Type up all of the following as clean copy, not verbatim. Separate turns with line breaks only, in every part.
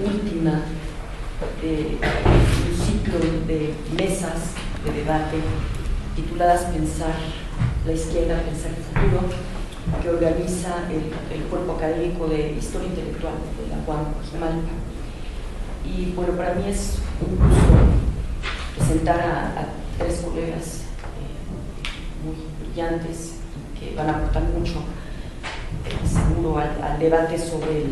última de un ciclo de mesas de debate tituladas Pensar la izquierda, pensar el futuro, que organiza el cuerpo académico de Historia Intelectual de la UAM Coajimalpa. Y bueno, para mí es un gusto presentar a tres colegas muy brillantes y que van a aportar mucho, seguro, al debate sobre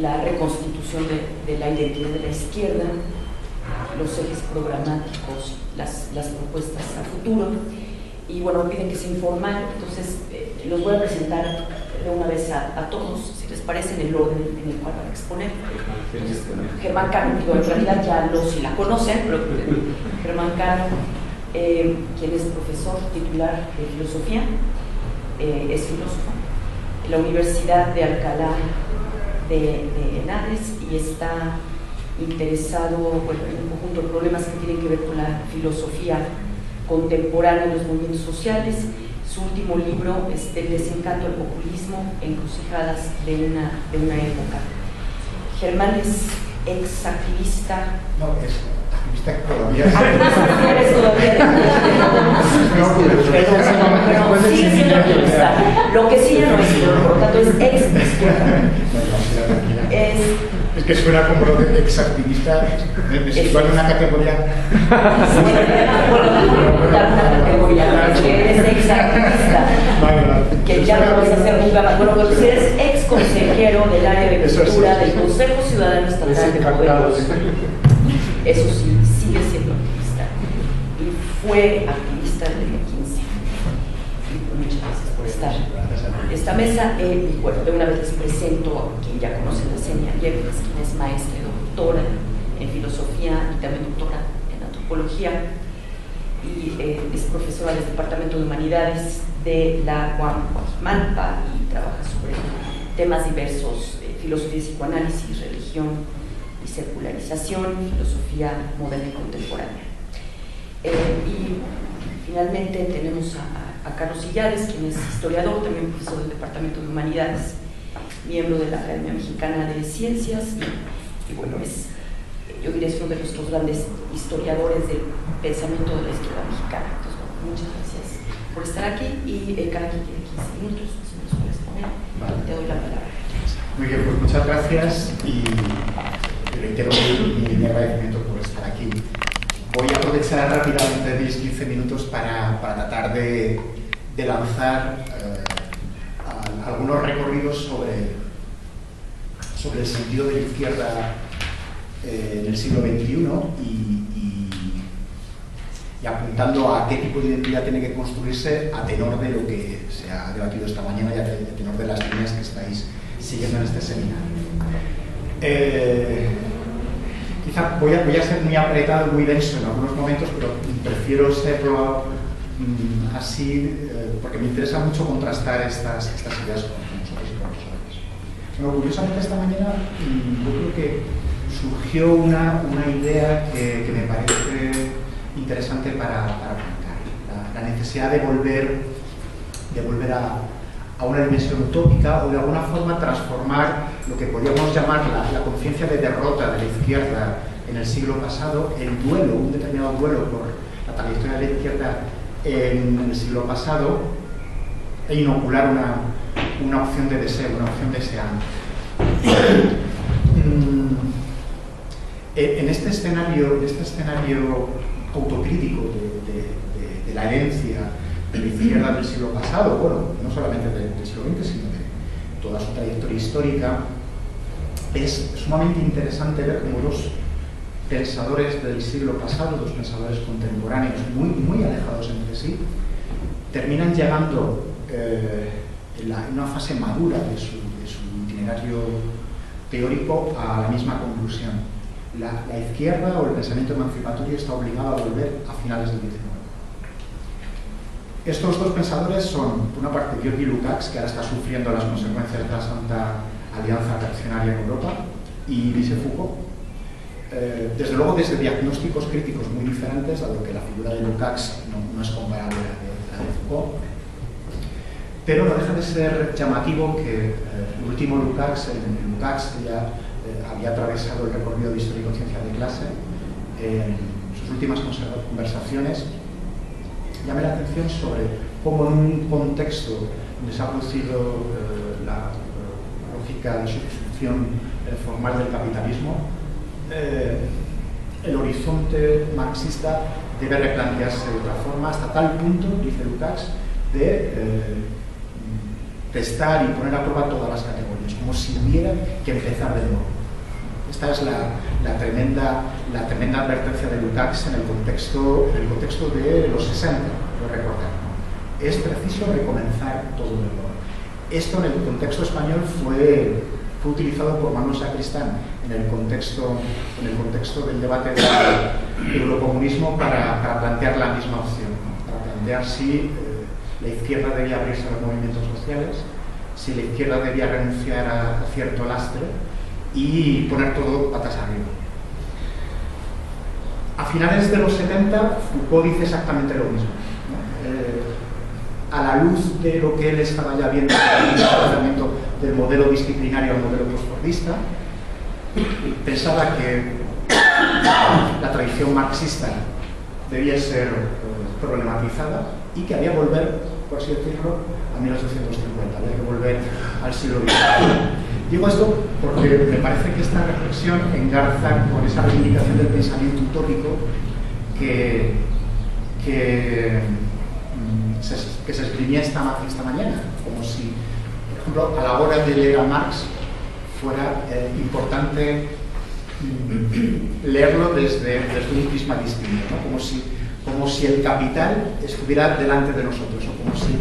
la reconstitución de la identidad de la izquierda, los ejes programáticos, las propuestas a futuro. Y bueno, me piden que sea informal, entonces los voy a presentar de una vez a todos, si les parece, en el orden en el cual van a exponer. Entonces, bueno, Germán Cano, en realidad ya si la conocen, pero Germán Cano, quien es profesor titular de filosofía, es filósofo en la Universidad de Alcalá de Henares y está interesado, bueno, en un conjunto de problemas que tienen que ver con la filosofía contemporánea en los movimientos sociales. Su último libro es El desencanto del populismo, encrucijadas de una época. Germán es ex-activista.
No, es activista todavía.
Eres todavía. Pero sigue siendo activista. Lo que sí ya no es, por lo tanto es ex-izquierda.
Es que suena como lo de ex-activista, me sitúa en una categoría.
Que eres ex-activista, que ya no vas a hacer nunca más. Bueno, pues eres ex-consejero del área de cultura del Consejo Ciudadano Estatal de Modelos. Eso sí, sigue siendo activista. Y fue activista desde el 2015. Y muchas gracias por estar en esta mesa. Y bueno, de una vez les presento a quien ya conocen, a Xenia Yepes, quien es maestra y doctora en filosofía y también doctora en antropología. Y es profesora del Departamento de Humanidades de la UAM Coajimalpa y trabaja sobre temas diversos, filosofía y psicoanálisis, religión y secularización, filosofía moderna y contemporánea. Y finalmente tenemos a Carlos Illares, quien es historiador, también profesor del Departamento de Humanidades, miembro de la Academia Mexicana de Ciencias y bueno, yo diría es uno de nuestros grandes historiadores del pensamiento de la historia mexicana. Entonces, bueno, muchas gracias por estar aquí y cada quien tiene 15 minutos, si nos puedes poner. Vale. Te doy la palabra.
Muy bien, pues muchas gracias y reitero mi agradecimiento por estar aquí. Voy a aprovechar rápidamente mis 15 minutos para tratar de lanzar algunos recorridos sobre el sentido de la izquierda en el siglo XXI y apuntando a qué tipo de identidad tiene que construirse a tenor de lo que se ha debatido esta mañana y a tenor de las líneas que estáis siguiendo en este seminario. Quizá voy a ser muy apretado, muy denso en algunos momentos, pero prefiero serlo así porque me interesa mucho contrastar estas ideas con nosotros y con nosotros. Bueno, curiosamente esta mañana yo creo que surgió una idea que me parece interesante para comentar. La necesidad de volver a una dimensión utópica o de alguna forma transformar lo que podríamos llamar la conciencia de derrota de la izquierda en el siglo pasado, un determinado duelo por la trayectoria de la izquierda en el siglo pasado, e inocular una opción de deseo, una opción deseante. En este escenario autocrítico de la herencia de la izquierda del siglo pasado, bueno, no solamente del siglo XX, sino de toda su trayectoria histórica, es sumamente interesante ver cómo los pensadores del siglo pasado, los pensadores contemporáneos, muy alejados entre sí, terminan llegando en una fase madura de su itinerario teórico a la misma conclusión. La izquierda o el pensamiento emancipatorio está obligado a volver a finales del XIX. Estos dos pensadores son, por una parte, György Lukács, que ahora está sufriendo las consecuencias de la Santa Alianza Reaccionaria en Europa, y Michel Foucault. Desde luego, desde diagnósticos críticos muy diferentes, dado que la figura de Lukács no es comparable a la de Foucault, pero no deja de ser llamativo que el último Lukács, el Lukács que ya había atravesado el recorrido de Histórico-Ciencia de Clase. En sus últimas conversaciones llamé la atención sobre cómo en un contexto donde se ha producido la lógica de sustitución formal del capitalismo, el horizonte marxista debe replantearse de otra forma, hasta tal punto, dice Lukács, de testar y poner a prueba todas las categorías, como si hubiera que empezar de nuevo. Esta es la tremenda advertencia de Lukács en el contexto de los 60, lo recordar. Es preciso recomenzar todo de nuevo. Esto en el contexto español fue utilizado por Manuel Sacristán en el contexto del debate del eurocomunismo para plantear la misma opción, para plantear si la izquierda debía abrirse a los movimientos sociales, si la izquierda debía renunciar a cierto lastre y poner todo patas arriba. A finales de los 70, Foucault dice exactamente lo mismo, ¿no? A la luz de lo que él estaba ya viendo en el desarrollamiento del modelo disciplinario al modelo postfordista, pensaba que la tradición marxista debía ser problematizada y que había que volver, por así decirlo, a 1850, había que volver al siglo XX. Digo esto porque me parece que esta reflexión engarza con esa reivindicación del pensamiento utópico que se esgrimía esta mañana, como si, por ejemplo, a la hora de leer a Marx fuera importante leerlo desde un prisma distinto, ¿no? como si el capital estuviera delante de nosotros, o como si el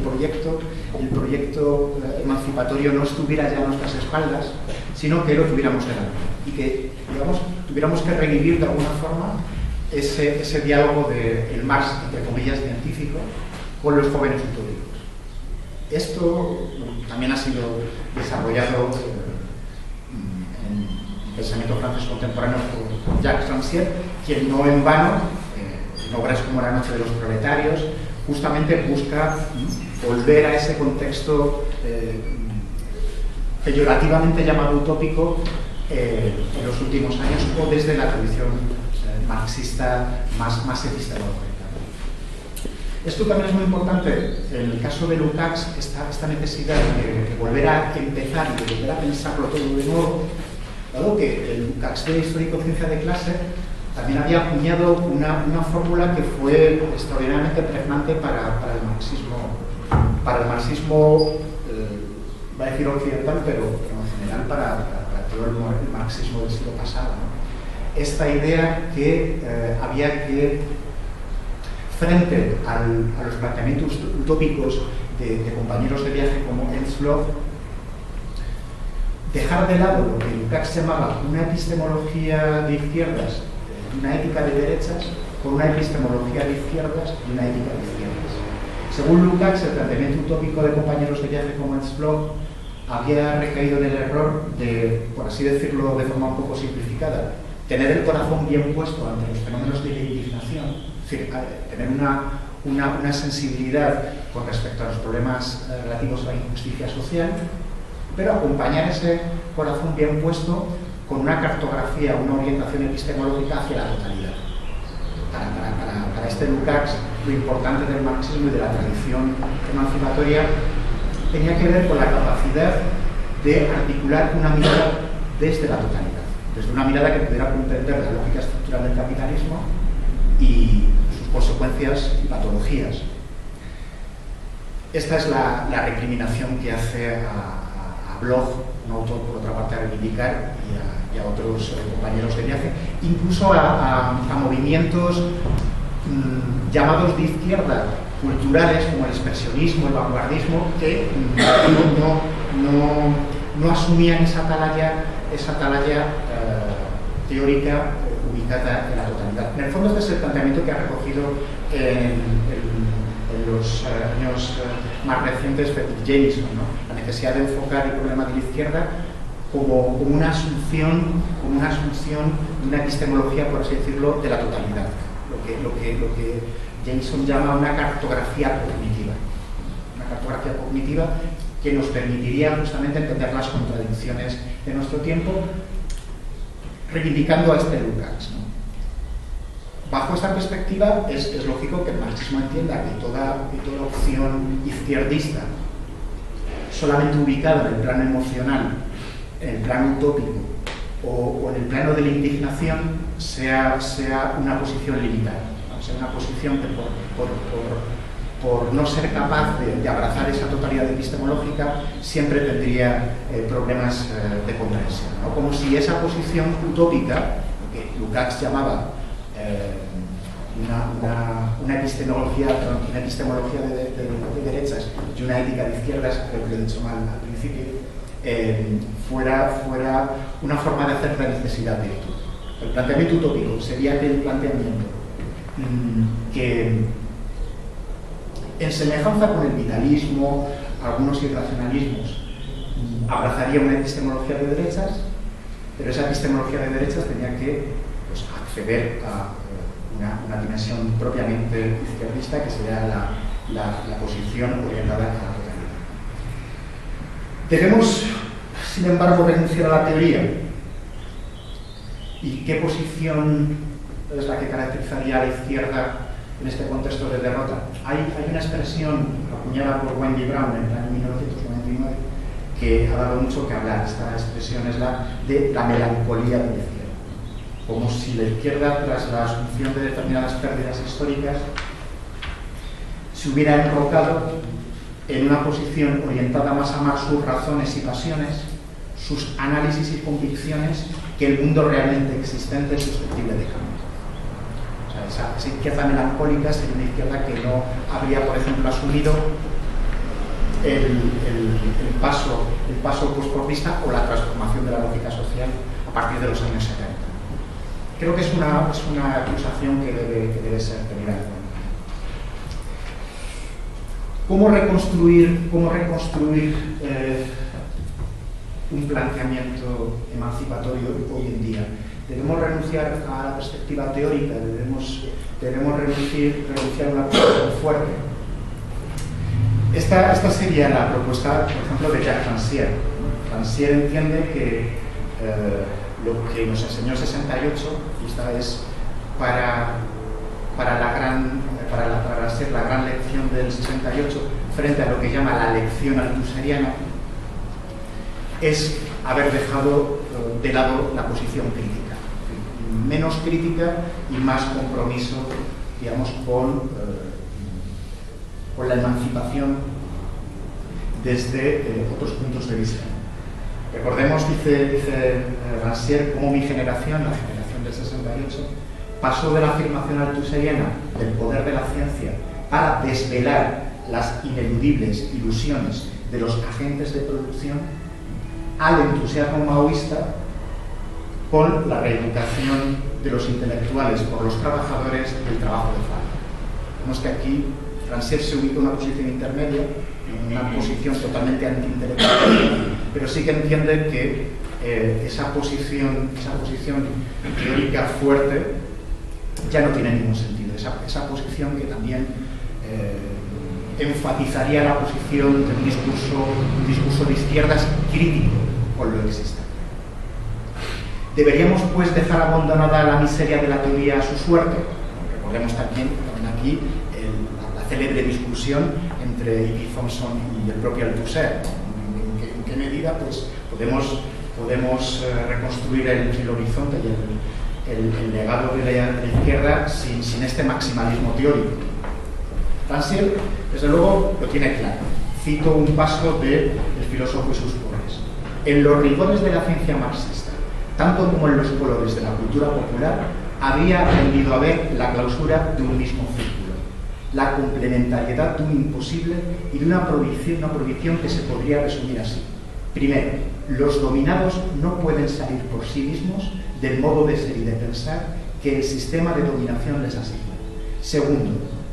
proyecto emancipatorio no estuviera ya a nuestras espaldas, sino que lo tuviéramos delante y que, digamos, tuviéramos que revivir de alguna forma ese diálogo del Marx, entre comillas, científico, con los jóvenes utópicos. Esto también ha sido desarrollado en pensamiento francés contemporáneo por Jacques Rancière, quien no en vano, en obras como La noche de los proletarios, justamente busca volver a ese contexto peyorativamente llamado utópico en los últimos años, o desde la tradición marxista más epistemológica. Esto también es muy importante en el caso de Lukács, esta necesidad de volver a empezar y de volver a pensarlo todo de nuevo, dado que el Lukács de Histórico-Ciencia de Clase también había acuñado una fórmula que fue extraordinariamente pregnante para el marxismo, va a decir occidental, pero en general para todo el marxismo del siglo pasado, ¿no? Esta idea que había que, frente a los planteamientos utópicos de compañeros de viaje como Ernst Bloch, dejar de lado lo que Lukács llamaba una epistemología de izquierdas, una ética de derechas, con una epistemología de izquierdas y una ética de izquierdas. Según Lukács, el planteamiento utópico de compañeros de viaje como Ernst Bloch había recaído en el error de, por así decirlo de forma un poco simplificada, tener el corazón bien puesto ante los fenómenos de la indignación, es decir, tener una sensibilidad con respecto a los problemas relativos a la injusticia social, pero acompañar ese corazón bien puesto con una cartografía, una orientación epistemológica hacia la totalidad. Para este Lukács, lo importante del marxismo y de la tradición emancipatoria tenía que ver con la capacidad de articular una mirada desde la totalidad, desde una mirada que pudiera comprender la lógica estructural del capitalismo y sus consecuencias y patologías. Esta es la recriminación que hace a Bloch, un autor por otra parte a reivindicar, y a otros compañeros de viaje, incluso a movimientos llamados de izquierda, culturales, como el expresionismo, el vanguardismo, que no asumían esa atalaya teórica ubicada en la totalidad. En el fondo este es el planteamiento que ha recogido en los años más recientes Fredric Jameson, ¿no? La necesidad de enfocar el problema de la izquierda como una asunción de una epistemología, por así decirlo, de la totalidad, lo que Jameson llama una cartografía cognitiva que nos permitiría justamente entender las contradicciones de nuestro tiempo, reivindicando a este Lukács, ¿no? Bajo esta perspectiva es lógico que el marxismo entienda que toda opción izquierdista solamente ubicada en el plano emocional, en el plano utópico o en el plano de la indignación sea una posición limitada, ¿no? Sea una posición que por no ser capaz de abrazar esa totalidad epistemológica siempre tendría problemas de comprensión, ¿no? Como si esa posición utópica, que Lukács llamaba una epistemología de derechas y una ética de izquierdas, creo que lo he dicho mal al principio, fuera una forma de hacer la necesidad de virtud. El planteamiento utópico sería aquel planteamiento que, en semejanza con el vitalismo, algunos irracionalismos, abrazaría una epistemología de derechas, pero esa epistemología de derechas tenía que acceder a una dimensión propiamente izquierdista, que sería la posición orientada a la totalidad. Debemos, sin embargo, renunciar a la teoría. ¿Y qué posición es la que caracterizaría a la izquierda en este contexto de derrota? Hay una expresión acuñada por Wendy Brown en el año 1999 que ha dado mucho que hablar. Esta expresión es la de la melancolía de la izquierda. Como si la izquierda, tras la asunción de determinadas pérdidas históricas, se hubiera enrocado en una posición orientada más a amar sus razones y pasiones, sus análisis y convicciones, que el mundo realmente existente es susceptible de cambio. O sea, esa izquierda melancólica sería una izquierda que no habría, por ejemplo, asumido el paso postfordista o la transformación de la lógica social a partir de los años 70. Creo que es una acusación que debe ser tenida en cuenta. ¿Cómo reconstruir un planteamiento emancipatorio hoy en día? Debemos renunciar a la perspectiva teórica, debemos renunciar a una posición fuerte. Esta sería la propuesta, por ejemplo, de Jacques Rancière. Rancière entiende que lo que nos enseñó el 68, y esta es para ser la gran lección del 68 frente a lo que llama la lección althuseriana, es haber dejado de lado la posición crítica, menos crítica y más compromiso, digamos, con la emancipación desde otros puntos de vista. Recordemos, dice Rancière, cómo mi generación, la generación del 68, pasó de la afirmación althuseriana del poder de la ciencia para desvelar las ineludibles ilusiones de los agentes de producción al entusiasmo maoísta con la reeducación de los intelectuales por los trabajadores del trabajo de fábrica. Vemos que aquí Rancière se ubica en una posición intermedia, en una posición totalmente antiintelectual, pero sí que entiende que esa posición teórica fuerte ya no tiene ningún sentido. Esa posición que también enfatizaría la posición de un discurso de izquierdas crítico con lo existente. ¿Deberíamos, pues, dejar abandonada la miseria de la teoría a su suerte? Recordemos también aquí la célebre discusión entre E.P. Thompson y el propio Althusser. ¿En qué medida, pues, podemos reconstruir el horizonte y el legado de la izquierda sin este maximalismo teórico? Rancière, desde luego, lo tiene claro. Cito un paso del filósofo y sus pobres. En los rigores de la ciencia marxista, tanto como en los colores de la cultura popular, había aprendido a ver la clausura de un mismo círculo, la complementariedad de un imposible y de una prohibición que se podría resumir así. Primero, los dominados no pueden salir por sí mismos del modo de ser y de pensar que el sistema de dominación les asigna. Segundo,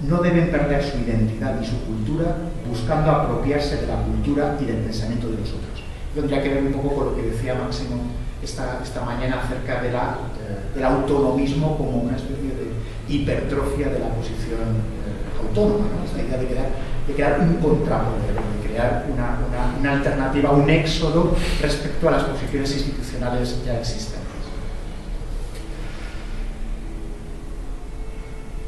no deben perder su identidad y su cultura buscando apropiarse de la cultura y del pensamiento de los otros. Tendría que ver un poco con lo que decía Máximo esta mañana acerca del autonomismo como una especie de hipertrofia de la posición autónoma, ¿no? Esta idea de crear un contrapoder, de crear una alternativa, un éxodo respecto a las posiciones institucionales ya existentes.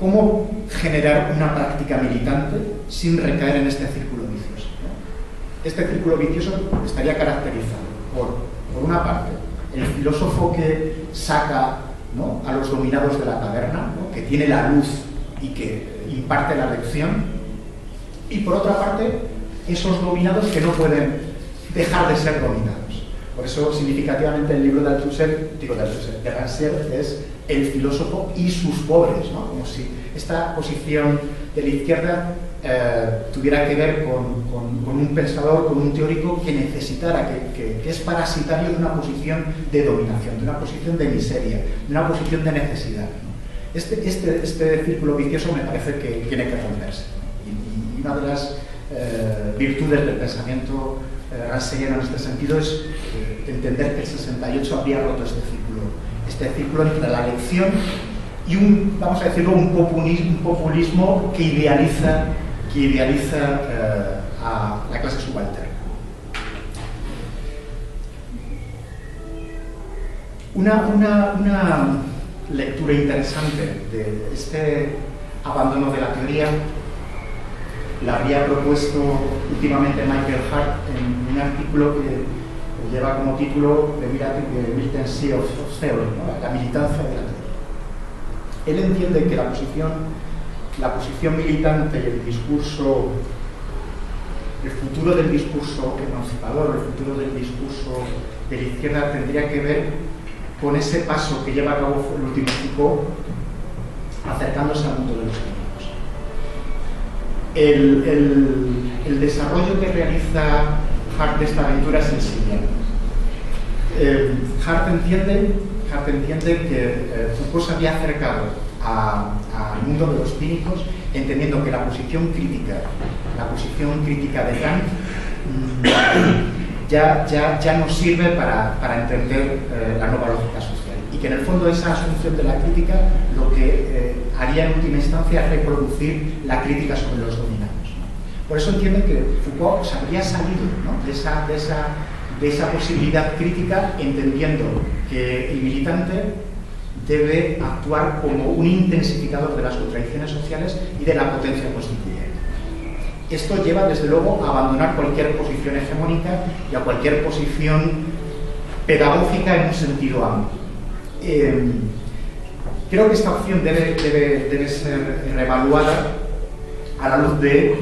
cómo generar una práctica militante sin recaer en este círculo vicioso, ¿no? Este círculo vicioso estaría caracterizado por una parte, el filósofo que saca, ¿no?, a los dominados de la taberna, ¿no?, que tiene la luz y que imparte la lección, y por otra parte, esos dominados que no pueden dejar de ser dominados. Por eso, significativamente, el libro de Rancière es el filósofo y sus pobres, ¿no? Como si esta posición de la izquierda tuviera que ver con un pensador, con un teórico que necesitara, que es parasitario de una posición de dominación, de una posición de miseria, de una posición de necesidad, ¿no? Este círculo vicioso me parece que tiene que romperse, ¿no? Y una de las virtudes del pensamiento rancieriano en este sentido es entender que el 68 habría roto este círculo entre la lección y vamos a decirlo, un populismo que idealiza a la clase subalterna. Una lectura interesante de este abandono de la teoría la habría propuesto últimamente Michael Hart en un artículo que lleva como título The Militancy of Theory, ¿no?, la militancia de la teoría. Él entiende que la posición militante y el discurso, el futuro del discurso emancipador, el futuro del discurso de la izquierda tendría que ver con ese paso que lleva a cabo el último Foucault, acercándose al mundo de los niños. El desarrollo que realiza Hart de esta aventura es el siguiente. Hart entiende que Foucault se había acercado al mundo de los cínicos, entendiendo que la posición crítica de Kant ya no sirve para entender la nueva lógica social, y que en el fondo esa asunción de la crítica lo que haría en última instancia es reproducir la crítica sobre los dominados, ¿no? Por eso entiende que Foucault se habría salido, ¿no?, de esa posibilidad crítica, entendiendo que el militante debe actuar como un intensificador de las contradicciones sociales y de la potencia constituyente. Esto lleva, desde luego, a abandonar cualquier posición hegemónica y a cualquier posición pedagógica en un sentido amplio. Creo que esta opción debe ser reevaluada a la luz de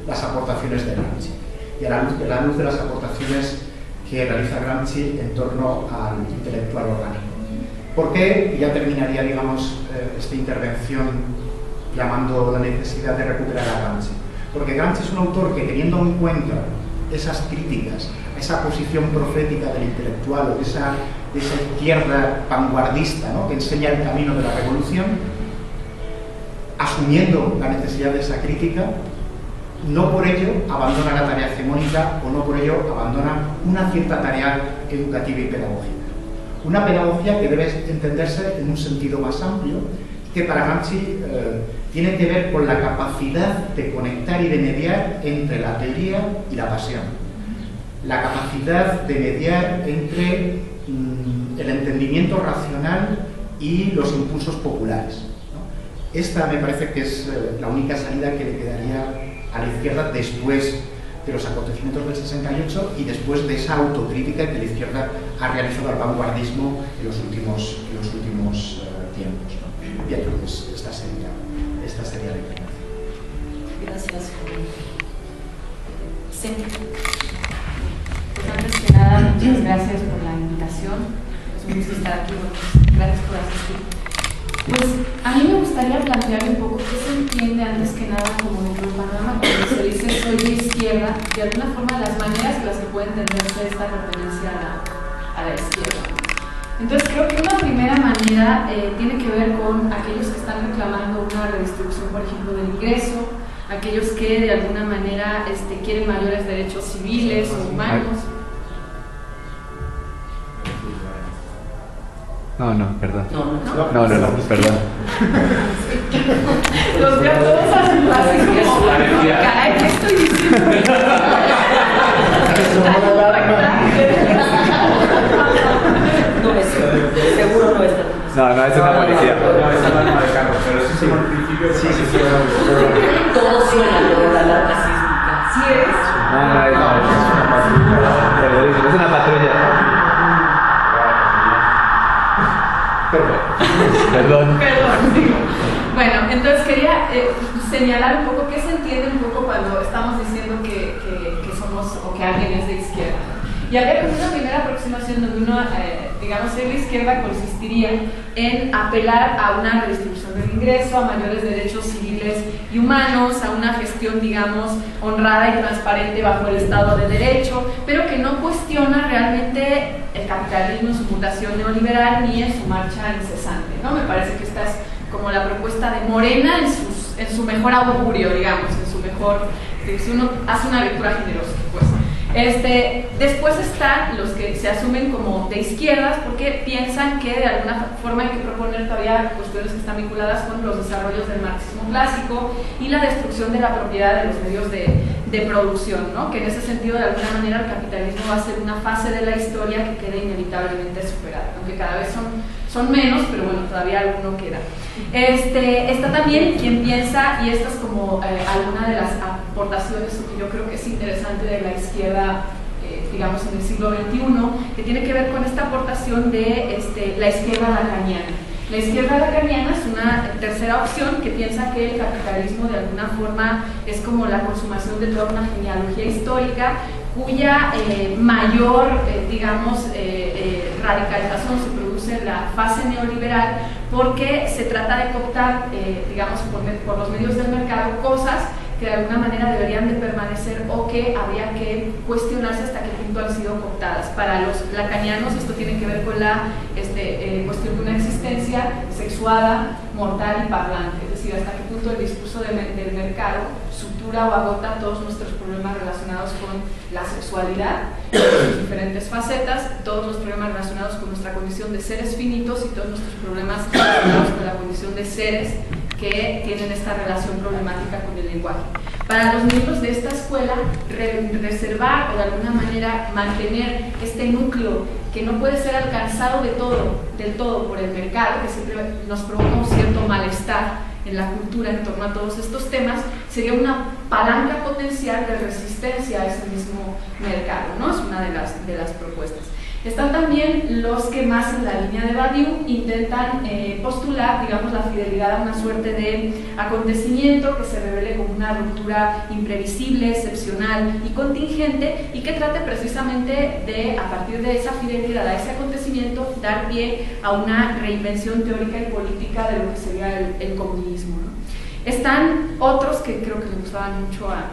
las aportaciones de Gramsci y a la luz de las aportaciones que realiza Gramsci en torno al intelectual orgánico. ¿Por qué? Ya terminaría, digamos, esta intervención llamando la necesidad de recuperar a Gramsci. Porque Gramsci es un autor que, teniendo en cuenta esas críticas, esa posición profética del intelectual o de esa izquierda vanguardista, ¿no?, que enseña el camino de la revolución, asumiendo la necesidad de esa crítica, no por ello abandona la tarea hegemónica o no por ello abandona una cierta tarea educativa y pedagógica. Una pedagogía que debe entenderse en un sentido más amplio, que para Gramsci tiene que ver con la capacidad de conectar y de mediar entre la teoría y la pasión. La capacidad de mediar entre el entendimiento racional y los impulsos populares, ¿no? Esta me parece que es la única salida que le quedaría a la izquierda después de los acontecimientos del 68 y después de esa autocrítica que la izquierda ha realizado al vanguardismo en los últimos tiempos, ¿no? Bien, pues esta sería la intervención.
Gracias, Jorge. Sí.
Pues antes que nada, muchas gracias por la invitación. Es un gusto estar aquí. Gracias por asistir. Pues a mí me gustaría plantear un poco qué se entiende antes que nada como dentro del panorama cuando se dice soy de izquierda, de alguna forma las maneras en las que puede entenderse esta pertenencia a la izquierda. Entonces creo que una primera manera tiene que ver con aquellos que están reclamando una redistribución, por ejemplo, del ingreso, aquellos que de alguna manera quieren mayores derechos civiles o humanos.
No, perdón.
No,
Perdón.
Los veo todos así como, caray, ¿qué estoy diciendo?
No es, seguro no es.
No, es una policía.
No, es una arma de carro, pero sí como al principio.
Sí.
Todo suena lo de la alarma sísmica. Sí es.
No, es una patrulla. Es una patrulla. Perdón.
Digo. Bueno, entonces quería señalar un poco qué se entiende un poco cuando estamos diciendo que somos o que alguien es de izquierda. Y habría como una primera aproximación donde uno, digamos, ser de izquierda consistiría en apelar a una redistribución del ingreso, a mayores derechos civiles y humanos, a una gestión, digamos, honrada y transparente bajo el Estado de Derecho, pero que no cuestiona realmente el capitalismo en su mutación neoliberal ni en su marcha incesante, ¿no? Me parece que esta es como la propuesta de Morena en su mejor augurio, digamos, en su mejor, si uno hace una lectura generosa, pues. Después están los que se asumen como de izquierdas porque piensan que de alguna forma hay que proponer todavía cuestiones que están vinculadas con los desarrollos del marxismo clásico y la destrucción de la propiedad de los medios de producción, ¿no? Que en ese sentido de alguna manera el capitalismo va a ser una fase de la historia que queda inevitablemente superada, aunque cada vez son menos, pero bueno, todavía alguno queda. Está también quien piensa, y esta es como alguna de las aportaciones que yo creo que es interesante de la izquierda, digamos en el siglo XXI, que tiene que ver con esta aportación de la izquierda lacaniana. La izquierda lacaniana es una tercera opción que piensa que el capitalismo de alguna forma es como la consumación de toda una genealogía histórica cuya mayor, digamos, radicalización se produce en la fase neoliberal porque se trata de cooptar, digamos, por los medios del mercado cosas que de alguna manera deberían de permanecer o que habría que cuestionarse hasta qué punto han sido cooptadas. Para los lacanianos esto tiene que ver con la cuestión de una existencia sexuada, mortal y parlante, es decir, hasta qué punto el discurso del mercado sutura o agota todos nuestros problemas relacionados con la sexualidad, sus diferentes facetas, todos los problemas relacionados con nuestra condición de seres finitos y todos nuestros problemas relacionados con la condición de seres que tienen esta relación problemática con el lenguaje. Para los miembros de esta escuela, reservar o de alguna manera mantener este núcleo que no puede ser alcanzado del todo por el mercado, que siempre nos provoca un cierto malestar en la cultura en torno a todos estos temas, sería una palanca potencial de resistencia a ese mismo mercado, ¿no? Es una de las propuestas. Están también los que más en la línea de Badiou intentan postular, digamos, la fidelidad a una suerte de acontecimiento que se revele como una ruptura imprevisible, excepcional y contingente y que trate precisamente de, a partir de esa fidelidad a ese acontecimiento, dar pie a una reinvención teórica y política de lo que sería el comunismo, ¿no? Están otros que creo que le gustaban mucho a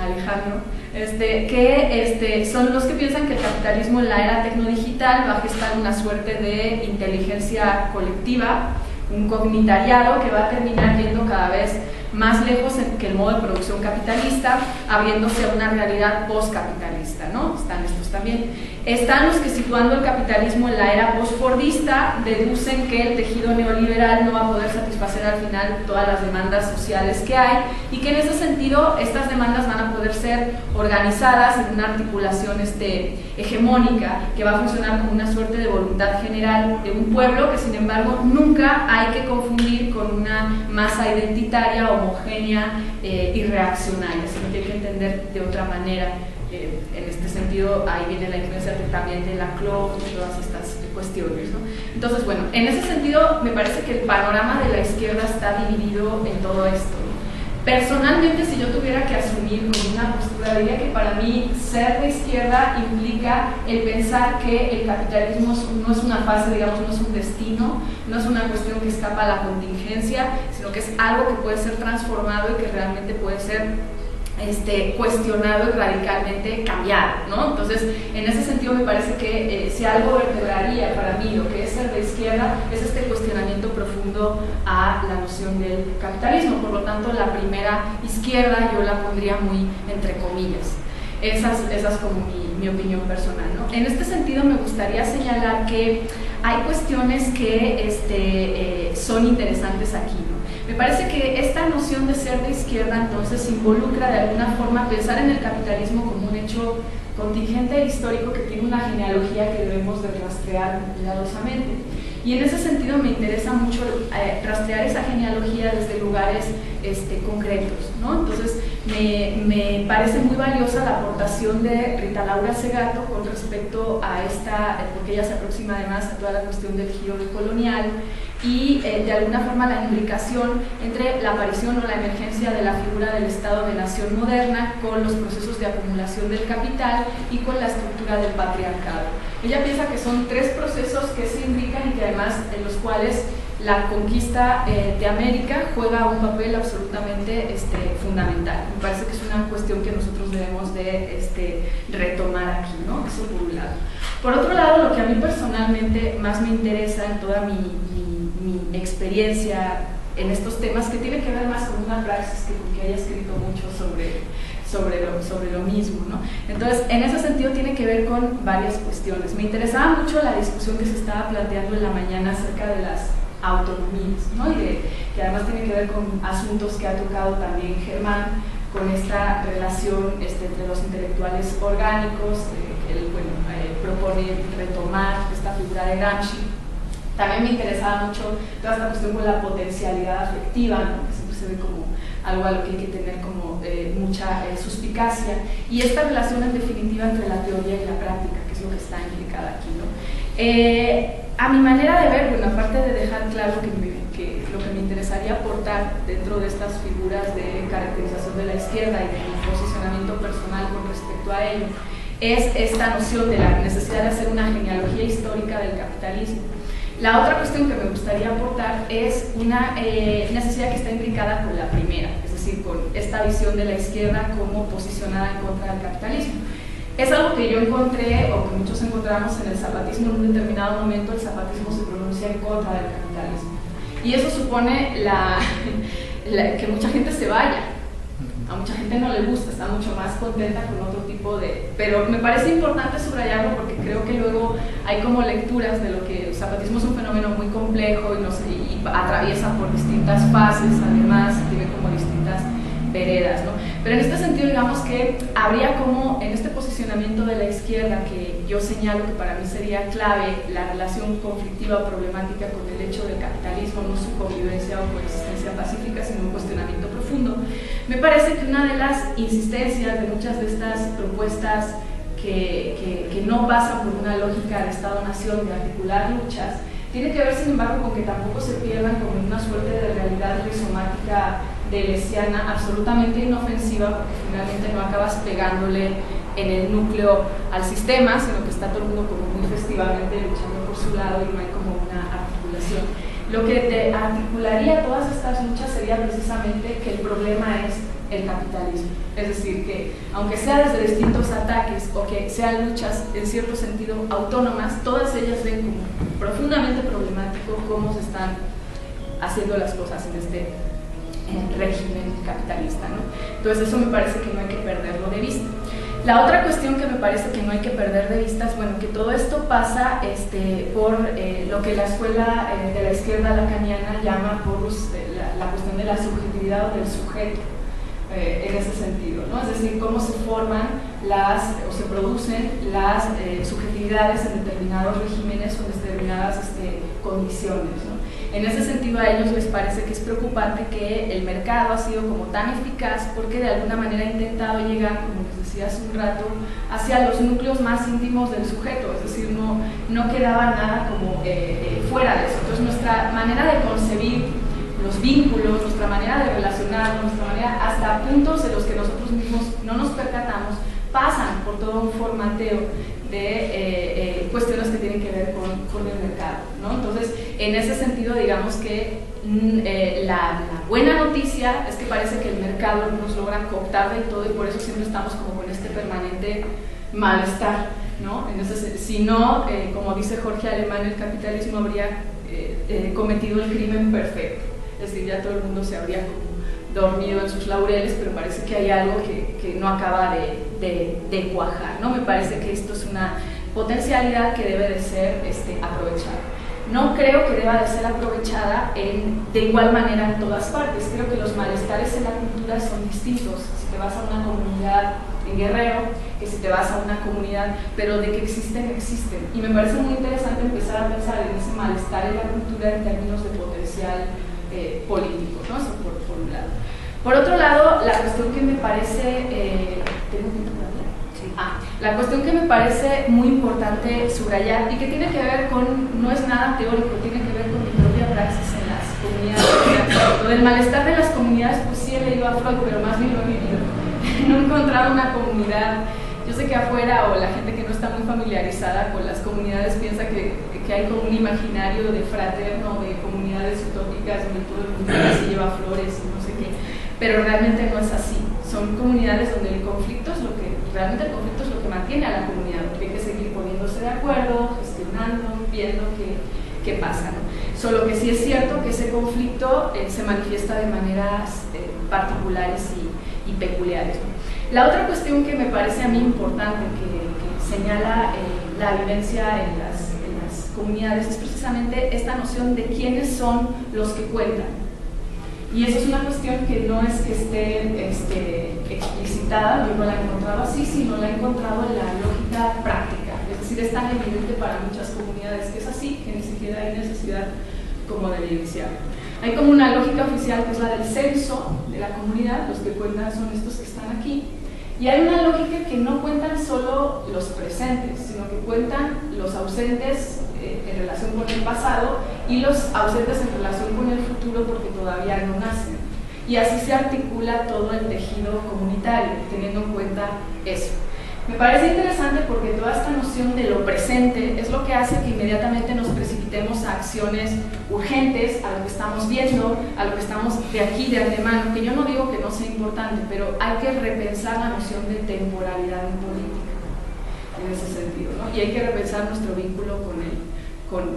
Alejandro, que son los que piensan que el capitalismo en la era tecnodigital va a gestar una suerte de inteligencia colectiva, un cognitariado que va a terminar yendo cada vez más lejos que el modo de producción capitalista, abriéndose a una realidad postcapitalista, ¿no? Están estos también. Están los que, situando el capitalismo en la era postfordista, deducen que el tejido neoliberal no va a poder satisfacer al final todas las demandas sociales que hay y que en ese sentido estas demandas van a poder ser organizadas en una articulación hegemónica que va a funcionar como una suerte de voluntad general de un pueblo que sin embargo nunca hay que confundir con una masa identitaria, homogénea y reaccionaria, sino que hay que entender de otra manera. En este sentido, ahí viene la influencia también de la CLO y todas estas cuestiones, ¿no? Entonces, bueno, en ese sentido me parece que el panorama de la izquierda está dividido en todo esto, ¿no? Personalmente, si yo tuviera que asumir una postura, diría que para mí ser de izquierda implica el pensar que el capitalismo no es una fase, digamos, no es un destino, no es una cuestión que escapa a la contingencia, sino que es algo que puede ser transformado y que realmente puede ser cuestionado y radicalmente cambiado, ¿no? Entonces, en ese sentido me parece que si algo vertebraría para mí lo que es ser de izquierda es este cuestionamiento profundo a la noción del capitalismo. Por lo tanto, la primera izquierda yo la pondría muy entre comillas. Esa es como mi opinión personal, ¿no? En este sentido me gustaría señalar que hay cuestiones que son interesantes aquí, ¿no? Me parece que esta noción de ser de izquierda entonces involucra de alguna forma pensar en el capitalismo como un hecho contingente histórico que tiene una genealogía que debemos de rastrear cuidadosamente. Y en ese sentido me interesa mucho rastrear esa genealogía desde lugares concretos, ¿no? Entonces me parece muy valiosa la aportación de Rita Laura Segato con respecto a esta, porque ella se aproxima además a toda la cuestión del giro colonial y de alguna forma la imbricación entre la aparición o la emergencia de la figura del Estado de Nación moderna con los procesos de acumulación del capital y con la estructura del patriarcado. Ella piensa que son tres procesos que se imbrican y que además en los cuales la conquista de América juega un papel absolutamente fundamental. Me parece que es una cuestión que nosotros debemos de retomar aquí, ¿no? Eso por un lado. Por otro lado, lo que a mí personalmente más me interesa en toda mi experiencia en estos temas, que tiene que ver más con una praxis que con que haya escrito mucho sobre lo mismo, ¿no? Entonces, en ese sentido tiene que ver con varias cuestiones. Me interesaba mucho la discusión que se estaba planteando en la mañana acerca de las autonomías, ¿no? Y que además tiene que ver con asuntos que ha tocado también Germán, con esta relación entre los intelectuales orgánicos, que él propone retomar esta figura de Gramsci. También me interesaba mucho toda esta cuestión con la potencialidad afectiva, ¿no? Que siempre se ve como algo a lo que hay que tener como mucha suspicacia, y esta relación en definitiva entre la teoría y la práctica, que es lo que está implicada aquí, ¿no? A mi manera de ver, bueno, aparte de dejar claro que lo que me interesaría aportar dentro de estas figuras de caracterización de la izquierda y de mi posicionamiento personal con respecto a ello, es esta noción de la necesidad de hacer una genealogía histórica del capitalismo. La otra cuestión que me gustaría aportar es una necesidad que está imbricada con la primera, es decir, con esta visión de la izquierda como posicionada en contra del capitalismo. Es algo que yo encontré, o que muchos encontramos en el zapatismo. En un determinado momento el zapatismo se pronuncia en contra del capitalismo. Y eso supone que mucha gente se vaya. A mucha gente no le gusta, está mucho más contenta con otro tipo de... Pero me parece importante subrayarlo porque creo que luego hay como lecturas de lo que el zapatismo es un fenómeno muy complejo y atraviesa por distintas fases, además tiene como distintas veredas, ¿no? Pero en este sentido, digamos que habría como en este posicionamiento de la izquierda, que yo señalo que para mí sería clave la relación conflictiva o problemática con el hecho del capitalismo, no su convivencia o coexistencia pacífica, sino un cuestionamiento profundo. Me parece que una de las insistencias de muchas de estas propuestas que no pasan por una lógica de Estado-Nación, de articular luchas, tiene que ver, sin embargo, con que tampoco se pierdan como una suerte de realidad rizomática deleuziana absolutamente inofensiva, porque finalmente no acabas pegándole en el núcleo al sistema, sino que está todo el mundo como muy festivamente luchando por su lado y no hay como una articulación. Lo que te articularía todas estas luchas sería precisamente que el problema es el capitalismo, es decir, que aunque sea desde distintos ataques o que sean luchas en cierto sentido autónomas, todas ellas ven como profundamente problemático cómo se están haciendo las cosas en este régimen capitalista, ¿no? Entonces eso me parece que no hay que perderlo de vista. La otra cuestión que me parece que no hay que perder de vista es, bueno, que todo esto pasa por lo que la escuela de la izquierda lacaniana llama por la cuestión de la subjetividad o del sujeto, en ese sentido, ¿no? Es decir, cómo se forman o se producen las subjetividades en determinados regímenes o en determinadas condiciones, ¿no? En ese sentido, a ellos les parece que es preocupante que el mercado ha sido como tan eficaz porque de alguna manera ha intentado llegar, como les decía hace un rato, hacia los núcleos más íntimos del sujeto, es decir, no quedaba nada como fuera de eso. Entonces, nuestra manera de concebir los vínculos, nuestra manera de relacionarnos, nuestra manera, hasta puntos en los que nosotros mismos no nos percatamos, pasan por todo un formateo de cuestiones que tienen que ver con el mercado, ¿no? Entonces, en ese sentido, digamos que la buena noticia es que parece que el mercado nos logra cooptar de todo y por eso siempre estamos como con este permanente malestar, ¿no? Entonces, si no, como dice Jorge Alemán, el capitalismo habría cometido el crimen perfecto, es decir, ya todo el mundo se habría como dormido en sus laureles, pero parece que hay algo que no acaba de cuajar, ¿no? Me parece que esto es una potencialidad que debe de ser aprovechada. no creo que deba de ser aprovechada de igual manera en todas partes. Creo que los malestares en la cultura son distintos. Si te vas a una comunidad en Guerrero, que si te vas a una comunidad, pero de que existen, existen. Y me parece muy interesante empezar a pensar en ese malestar en la cultura en términos de potencial político, ¿no? Eso por un lado. Por otro lado, la cuestión que me parece... ¿tengo tiempo para hablar? Sí. La cuestión que me parece muy importante subrayar y que tiene que ver con, no es nada teórico, tiene que ver con mi propia praxis en las comunidades. Lo del malestar de las comunidades, pues sí he leído a Freud, pero más bien lo he vivido. No he encontrado una comunidad. Yo sé que afuera, o la gente que no está muy familiarizada con las comunidades, piensa que hay como un imaginario de fraterno, de comunidades utópicas donde todo el mundo se lleva flores y no sé qué, pero realmente no es así. Son comunidades donde el conflicto es lo que, realmente el conflicto es lo que mantiene a la comunidad, porque hay que seguir poniéndose de acuerdo, gestionando, viendo qué pasa, ¿no? Solo que sí es cierto que ese conflicto se manifiesta de maneras particulares y peculiares, ¿no? La otra cuestión que me parece a mí importante, que señala la vivencia en las comunidades, es precisamente esta noción de quiénes son los que cuentan. Y eso es una cuestión que no es que esté explicitada, yo no la he encontrado así, sino la he encontrado en la lógica práctica. Es decir, es tan evidente para muchas comunidades que es así, que ni siquiera hay necesidad como de evidenciarlo. Hay como una lógica oficial que es la del censo de la comunidad, los que cuentan son estos que están aquí, y hay una lógica que no cuentan solo los presentes, sino que cuentan los ausentes en relación con el pasado y los ausentes en relación con el futuro porque todavía no nacen. Y así se articula todo el tejido comunitario, teniendo en cuenta eso. Me parece interesante porque toda esta noción de lo presente es lo que hace que inmediatamente nos precipitemos a acciones urgentes, a lo que estamos viendo, a lo que estamos de aquí, de antemano, que yo no digo que no sea importante, pero hay que repensar la noción de temporalidad en política, en ese sentido, ¿no? Y hay que repensar nuestro vínculo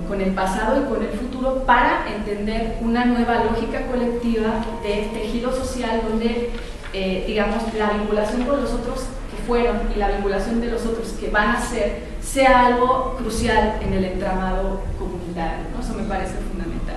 con el pasado y con el futuro para entender una nueva lógica colectiva de tejido social donde, digamos, la vinculación con los otros fueron y la vinculación de los otros que van a ser sea algo crucial en el entramado comunitario, ¿no? Eso me parece fundamental.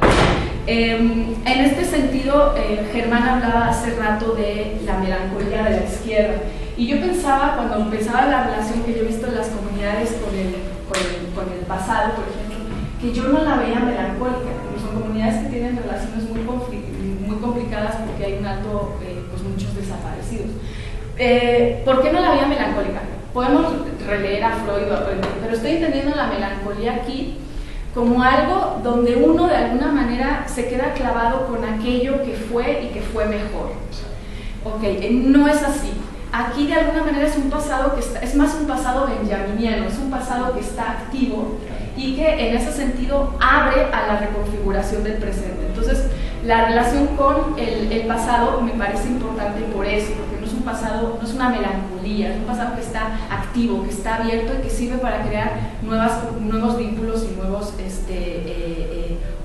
En este sentido, Germán hablaba hace rato de la melancolía de la izquierda y yo pensaba, cuando pensaba la relación que yo he visto en las comunidades con el pasado, por ejemplo, que yo no la veía melancólica. Son comunidades que tienen relaciones muy complicadas porque hay un alto, pues muchos desaparecidos. ¿Por qué no la veía melancólica? Podemos releer a Freud, pero estoy entendiendo la melancolía aquí como algo donde uno de alguna manera se queda clavado con aquello que fue y que fue mejor. Ok, no es así. Aquí de alguna manera es un pasado que es más un pasado benjaminiano, es un pasado que está activo y que en ese sentido abre a la reconfiguración del presente. Entonces, la relación con el pasado me parece importante por eso, porque no es un pasado, no es una melancolía, es un pasado que está activo, que está abierto y que sirve para crear nuevos vínculos y nuevos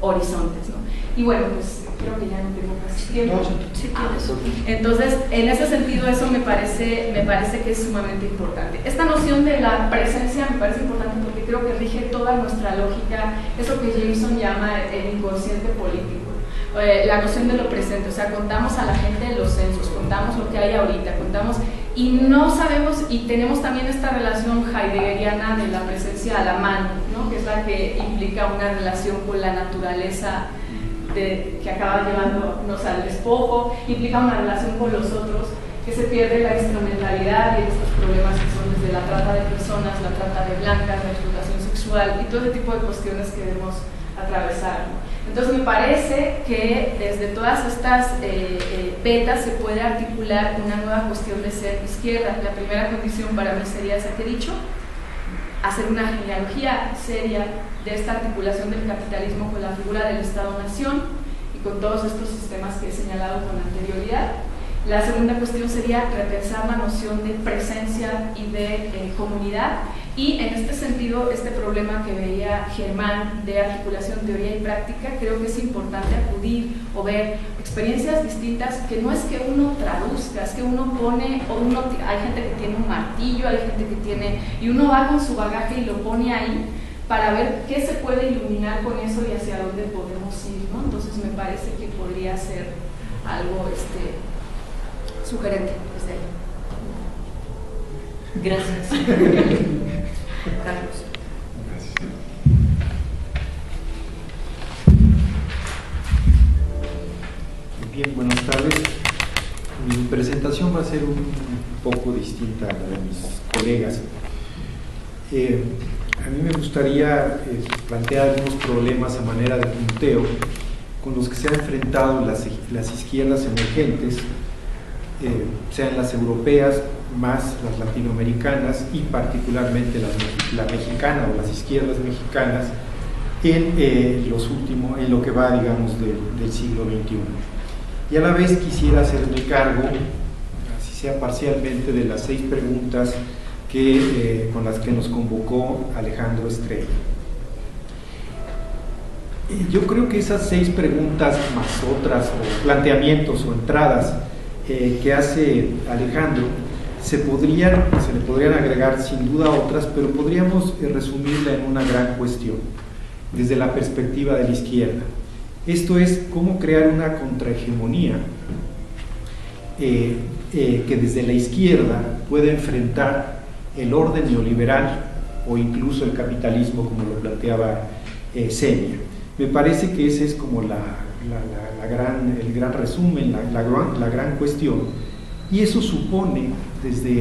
horizontes, ¿no? Y bueno, pues creo que ya no tengo casi tiempo. Entonces, en ese sentido, eso me parece que es sumamente importante. Esta noción de la presencia me parece importante porque creo que rige toda nuestra lógica, eso que Jameson llama el inconsciente político. La noción de lo presente, o sea, contamos a la gente de los censos, contamos lo que hay ahorita, contamos y no sabemos, y tenemos también esta relación heideggeriana de la presencia a la mano, ¿no? Que es la que implica una relación con la naturaleza que acaba llevándonos al despojo, implica una relación con los otros, que se pierde la instrumentalidad y estos problemas que son desde la trata de personas, la trata de blancas, la explotación sexual y todo ese tipo de cuestiones que debemos atravesar, ¿no? Entonces me parece que desde todas estas vetas se puede articular una nueva cuestión de ser izquierda. La primera condición para mí sería esa que he dicho, hacer una genealogía seria de esta articulación del capitalismo con la figura del Estado-Nación y con todos estos sistemas que he señalado con anterioridad. La segunda cuestión sería repensar la noción de presencia y de comunidad, y en este sentido, este problema que veía Germán de articulación, teoría y práctica, creo que es importante acudir o ver experiencias distintas, que no es que uno traduzca, es que uno pone, hay gente que tiene un martillo, hay gente que tiene, y uno va con su bagaje y lo pone ahí para ver qué se puede iluminar con eso y hacia dónde podemos ir, ¿no? Entonces me parece que podría ser algo sugerente desde ahí.
Gracias. Carlos.
Bien, buenas tardes. Mi presentación va a ser un poco distinta a la de mis colegas. A mí me gustaría plantear algunos problemas a manera de punteo con los que se han enfrentado las izquierdas emergentes, sean las europeas, más las latinoamericanas y particularmente la mexicana o las izquierdas mexicanas en lo que va, digamos, del siglo XXI. Y a la vez quisiera hacerme cargo, así sea parcialmente, de las 6 preguntas con las que nos convocó Alejandro Estrella. Yo creo que esas 6 preguntas más otras, o planteamientos o entradas que hace Alejandro, se le podrían agregar sin duda otras, pero podríamos resumirla en una gran cuestión, desde la perspectiva de la izquierda. Esto es, cómo crear una contrahegemonía que desde la izquierda pueda enfrentar el orden neoliberal o incluso el capitalismo, como lo planteaba Semia. Me parece que ese es como el gran resumen, la gran cuestión, y eso supone,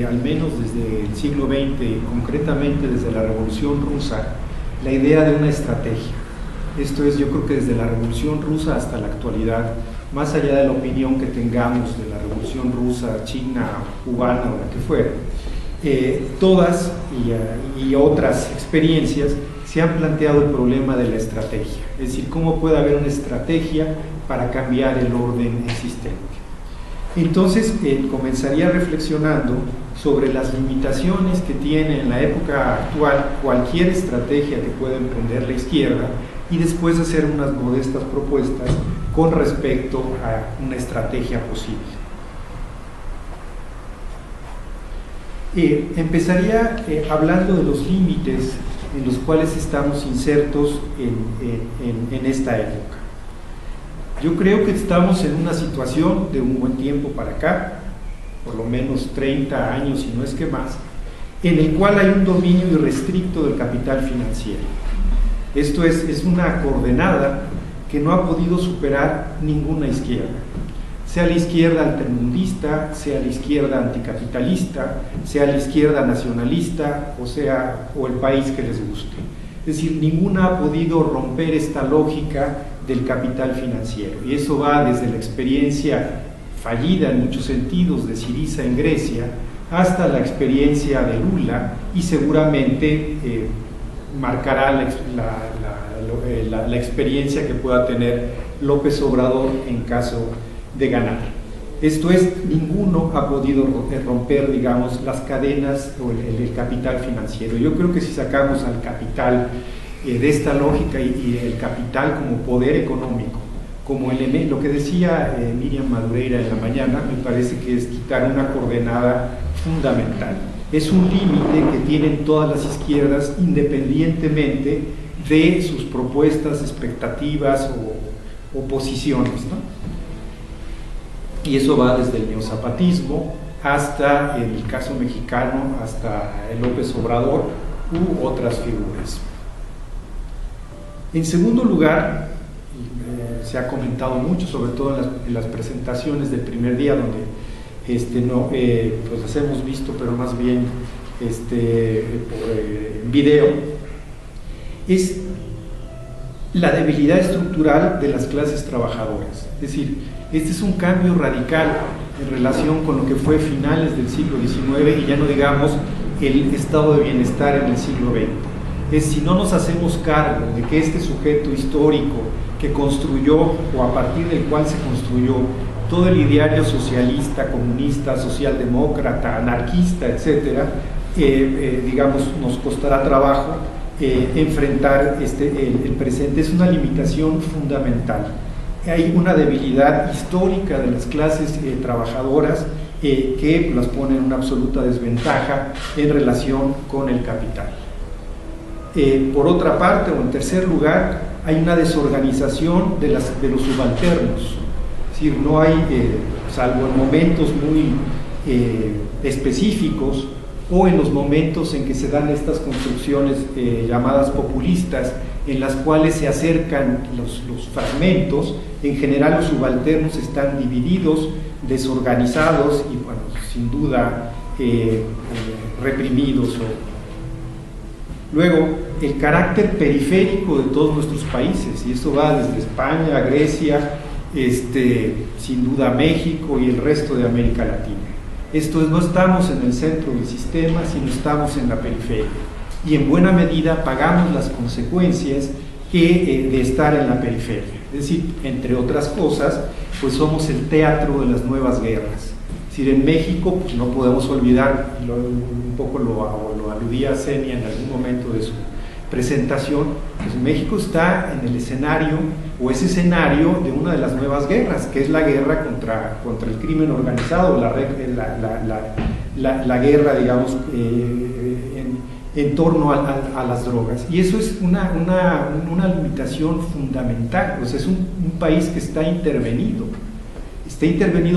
al menos desde el siglo XX, concretamente desde la Revolución Rusa, la idea de una estrategia. Esto es, yo creo que desde la Revolución Rusa hasta la actualidad, más allá de la opinión que tengamos de la Revolución Rusa, China, cubana o la que fuera, todas y otras experiencias se han planteado el problema de la estrategia, es decir, cómo puede haber una estrategia para cambiar el orden existente. Entonces, comenzaría reflexionando sobre las limitaciones que tiene en la época actual cualquier estrategia que pueda emprender la izquierda, y después hacer unas modestas propuestas con respecto a una estrategia posible. Empezaría hablando de los límites en los cuales estamos insertos en esta época. Yo creo que estamos en una situación de un buen tiempo para acá, por lo menos 30 años y no es que más, en el cual hay un dominio irrestricto del capital financiero. Esto es una coordenada que no ha podido superar ninguna izquierda, sea la izquierda altermundista, sea la izquierda anticapitalista, sea la izquierda nacionalista o el país que les guste. Es decir, ninguna ha podido romper esta lógica del capital financiero, y eso va desde la experiencia fallida en muchos sentidos de Syriza en Grecia hasta la experiencia de Lula, y seguramente marcará la experiencia que pueda tener López Obrador en caso de ganar. Esto es, ninguno ha podido romper, digamos, las cadenas o el capital financiero. Yo creo que si sacamos al capital de esta lógica y el capital como poder económico, como elemento, lo que decía Miriam Madureira en la mañana, me parece que es quitar una coordenada fundamental. Es un límite que tienen todas las izquierdas independientemente de sus propuestas, expectativas o posiciones, ¿no? Y eso va desde el neozapatismo hasta, en el caso mexicano, hasta el López Obrador u otras figuras. En segundo lugar, se ha comentado mucho, sobre todo en las presentaciones del primer día, donde pues las hemos visto, pero más bien en video, es la debilidad estructural de las clases trabajadoras. Es decir, este es un cambio radical en relación con lo que fue finales del siglo XIX y ya no digamos el estado de bienestar en el siglo XX. Es, si no nos hacemos cargo de que este sujeto histórico que construyó, o a partir del cual se construyó todo el ideario socialista, comunista, socialdemócrata, anarquista, etcétera, digamos, nos costará trabajo enfrentar el presente. Es una limitación fundamental. Hay una debilidad histórica de las clases trabajadoras que las pone en una absoluta desventaja en relación con el capital. Por otra parte, o en tercer lugar, hay una desorganización de los subalternos. Es decir, no hay, salvo en momentos muy específicos o en los momentos en que se dan estas construcciones llamadas populistas, en las cuales se acercan los fragmentos, en general los subalternos están divididos, desorganizados y, bueno, sin duda reprimidos. Luego, el carácter periférico de todos nuestros países, y eso va desde España, Grecia, sin duda México y el resto de América Latina. Esto es, no estamos en el centro del sistema, sino estamos en la periferia. Y en buena medida pagamos las consecuencias de estar en la periferia. Es decir, entre otras cosas, pues somos el teatro de las nuevas guerras. Es decir, en México, pues no podemos olvidar, un poco lo aludía Xenia en algún momento de su presentación, pues México está en el escenario, o es escenario de una de las nuevas guerras, que es la guerra contra el crimen organizado, la guerra, digamos, en torno a las drogas. Y eso es una limitación fundamental. Pues es un país que está intervenido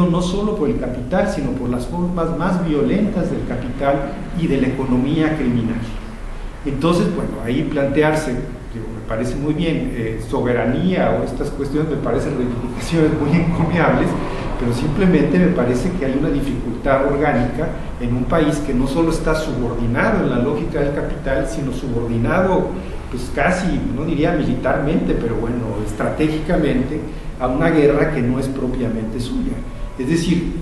no solo por el capital, sino por las formas más violentas del capital y de la economía criminal. Entonces, bueno, ahí plantearse, me parece muy bien, soberanía o estas cuestiones me parecen reivindicaciones muy encomiables, pero simplemente me parece que hay una dificultad orgánica en un país que no solo está subordinado en la lógica del capital, sino subordinado, pues casi, no diría militarmente, pero bueno, estratégicamente, a una guerra que no es propiamente suya. Es decir,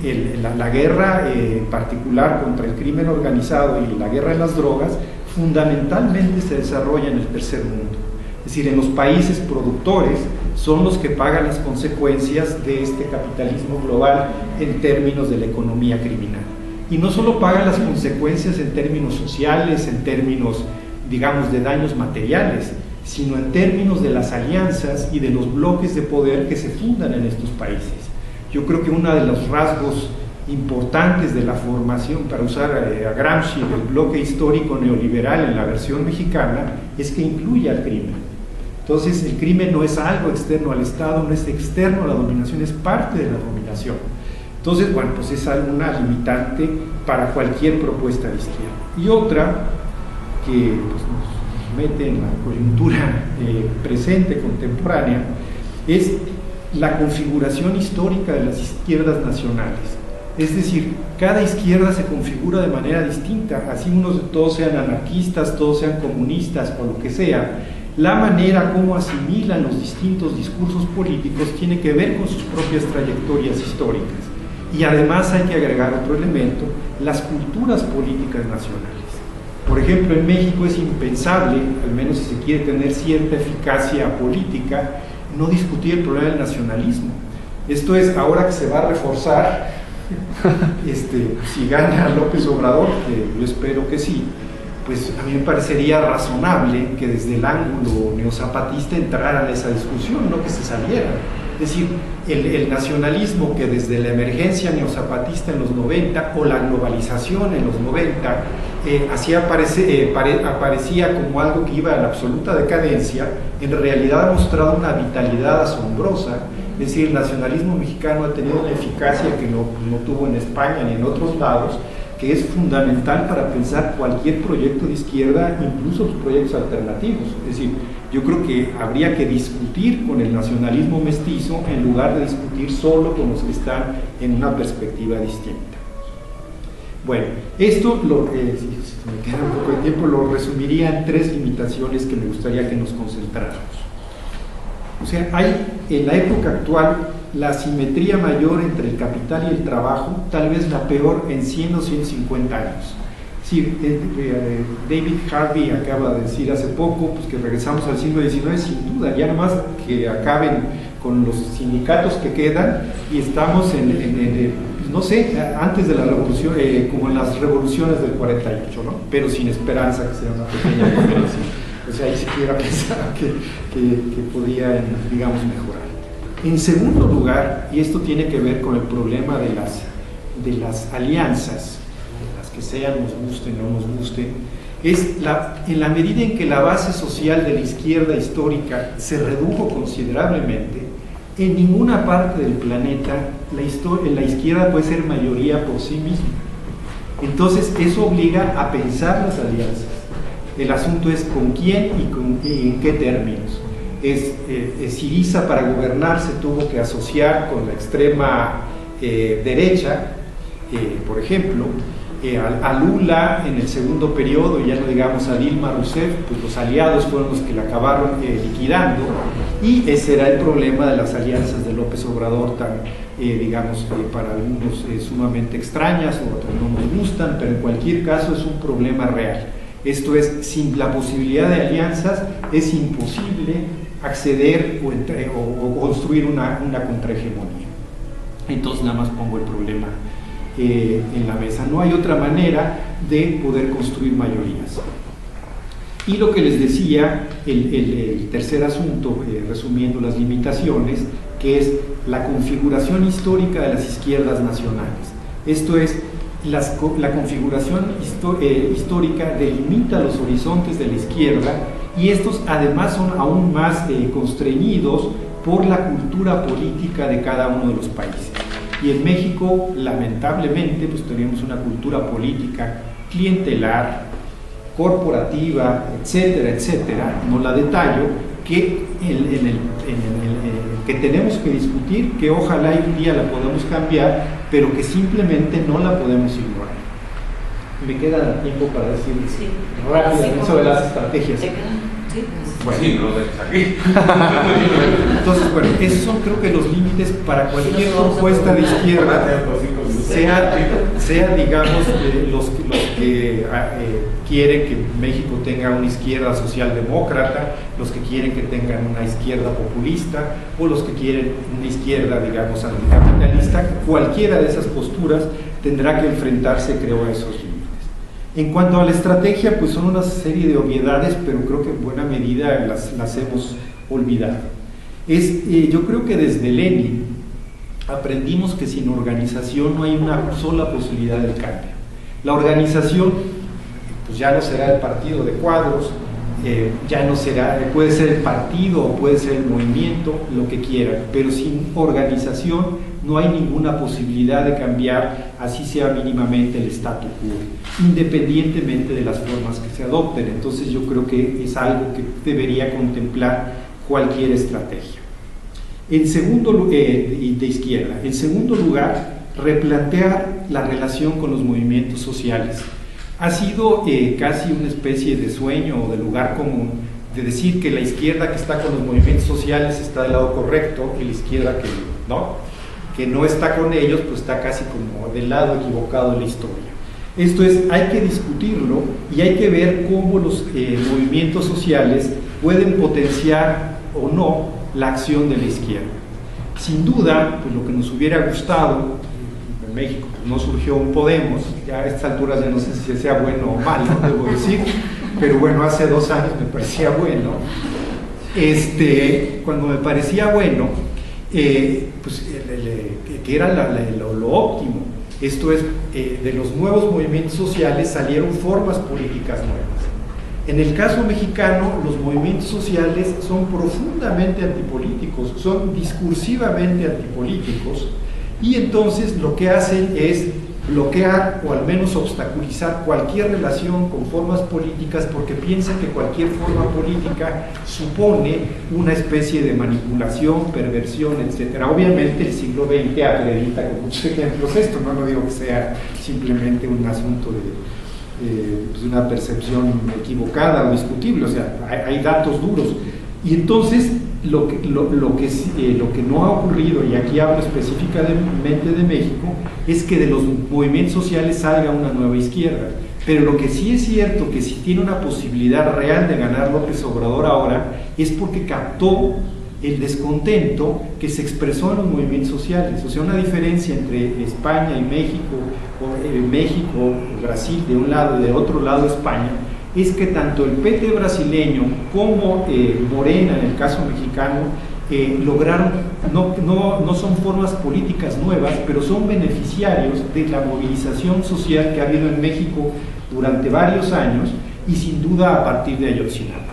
la guerra en particular contra el crimen organizado y la guerra de las drogas fundamentalmente se desarrolla en el tercer mundo. Es decir, en los países productores son los que pagan las consecuencias de este capitalismo global en términos de la economía criminal. Y no solo pagan las consecuencias en términos sociales, en términos, digamos, de daños materiales, sino en términos de las alianzas y de los bloques de poder que se fundan en estos países. Yo creo que uno de los rasgos importantes de la formación, para usar a Gramsci, del bloque histórico neoliberal en la versión mexicana, es que incluye al crimen. Entonces, el crimen no es algo externo al Estado, no es externo a la dominación, es parte de la dominación. Entonces, bueno, pues es una limitante para cualquier propuesta de izquierda. Y otra que pues, nos mete en la coyuntura presente, contemporánea, es la configuración histórica de las izquierdas nacionales. Es decir, cada izquierda se configura de manera distinta, así todos sean anarquistas, todos sean comunistas o lo que sea. La manera como asimilan los distintos discursos políticos tiene que ver con sus propias trayectorias históricas. Y además hay que agregar otro elemento, las culturas políticas nacionales. Por ejemplo, en México es impensable, al menos si se quiere tener cierta eficacia política, no discutir el problema del nacionalismo. Esto es, ahora que se va a reforzar, si gana López Obrador, que yo espero que sí, pues a mí me parecería razonable que desde el ángulo neozapatista entraran a esa discusión, no que se saliera. Es decir, el nacionalismo que desde la emergencia neozapatista en los 90 o la globalización en los 90 aparecía como algo que iba a la absoluta decadencia, en realidad ha mostrado una vitalidad asombrosa. Es decir, el nacionalismo mexicano ha tenido una eficacia que no tuvo en España ni en otros lados, que es fundamental para pensar cualquier proyecto de izquierda, incluso los proyectos alternativos. Es decir, yo creo que habría que discutir con el nacionalismo mestizo en lugar de discutir solo con los que están en una perspectiva distinta. Bueno, esto, si me queda un poco de tiempo, lo resumiría en 3 limitaciones que me gustaría que nos concentráramos. O sea, hay en la época actual la asimetría mayor entre el capital y el trabajo, tal vez la peor en 100 o 150 años. Sí, David Harvey acaba de decir hace poco pues, que regresamos al siglo XIX, sin duda, ya nomás que acaben con los sindicatos que quedan y estamos no sé, antes de la revolución, como en las revoluciones del 48, ¿no? Pero sin esperanza que sea una pequeña diferencia. O sea, ahí siquiera pensaba que podía, digamos, mejorar. En segundo lugar, y esto tiene que ver con el problema de las alianzas, de las que sean, nos gusten o no nos gusten, en la medida en que la base social de la izquierda histórica se redujo considerablemente, en ninguna parte del planeta la izquierda puede ser mayoría por sí misma. Entonces eso obliga a pensar las alianzas. El asunto es con quién y en qué términos. Syriza para gobernar se tuvo que asociar con la extrema derecha, por ejemplo, a Lula en el segundo periodo, ya no digamos a Dilma Rousseff, pues los aliados fueron los que la acabaron liquidando, y ese era el problema de las alianzas de López Obrador, tan, para algunos sumamente extrañas, o otros no nos gustan, pero en cualquier caso es un problema real. Esto es, sin la posibilidad de alianzas es imposible acceder o construir una contrahegemonía. Entonces nada más pongo el problema en la mesa. No hay otra manera de poder construir mayorías. Y lo que les decía, el tercer asunto, resumiendo las limitaciones, que es la configuración histórica de las izquierdas nacionales. Esto es, la configuración histórica delimita los horizontes de la izquierda, y estos además son aún más constreñidos por la cultura política de cada uno de los países. Y en México, lamentablemente, pues tenemos una cultura política clientelar, corporativa, etcétera, etcétera, no la detallo, que que tenemos que discutir, que ojalá un día la podamos cambiar, pero que simplemente no la podemos ignorar. Me queda tiempo para decir rápidamente sobre las estrategias.
Pues sí, no lo dejes aquí.
Entonces, bueno, esos son creo que los límites para cualquier propuesta de izquierda, sea digamos, los que quieren que México tenga una izquierda socialdemócrata, los que quieren que tengan una izquierda populista, o los que quieren una izquierda, digamos, anticapitalista. Cualquiera de esas posturas tendrá que enfrentarse, creo, a esos límites. En cuanto a la estrategia, pues son una serie de obviedades, pero creo que en buena medida las hemos olvidado. Yo creo que desde Lenin aprendimos que sin organización no hay una sola posibilidad de cambio. La organización, pues ya no será el partido de cuadros, ya no será, puede ser el partido o puede ser el movimiento, lo que quieran, pero sin organización no hay ninguna posibilidad de cambiar, así sea mínimamente, el statu quo, independientemente de las formas que se adopten. Entonces yo creo que es algo que debería contemplar cualquier estrategia. En segundo lugar, de izquierda, en segundo lugar, replantear la relación con los movimientos sociales. Ha sido casi una especie de sueño o de lugar común de decir que la izquierda que está con los movimientos sociales está del lado correcto y la izquierda que no está con ellos, pues está casi como del lado equivocado de la historia. Esto es, hay que discutirlo y hay que ver cómo los movimientos sociales pueden potenciar o no la acción de la izquierda. Sin duda, pues lo que nos hubiera gustado, en México pues no surgió un Podemos, ya a estas alturas ya no sé si sea bueno o malo, debo decir, pero bueno, hace 2 años me parecía bueno. Cuando me parecía bueno, pues que era lo óptimo. Esto es, de los nuevos movimientos sociales salieron formas políticas nuevas. En el caso mexicano, los movimientos sociales son profundamente antipolíticos, son discursivamente antipolíticos, y entonces lo que hacen es bloquear o al menos obstaculizar cualquier relación con formas políticas, porque piensan que cualquier forma política supone una especie de manipulación, perversión, etc. Obviamente el siglo XX acredita con muchos ejemplos esto, no digo que sea simplemente un asunto de una percepción equivocada o discutible, o sea, hay datos duros. Y entonces lo que no ha ocurrido, y aquí hablo específicamente de México, es que de los movimientos sociales salga una nueva izquierda. Pero lo que sí es cierto, que si tiene una posibilidad real de ganar López Obrador ahora, es porque captó el descontento que se expresó en los movimientos sociales. O sea, una diferencia entre España y México, o México, Brasil de un lado y de otro lado España, es que tanto el PT brasileño como Morena, en el caso mexicano, lograron, no son formas políticas nuevas, pero son beneficiarios de la movilización social que ha habido en México durante varios años, y sin duda a partir de Ayotzinapa.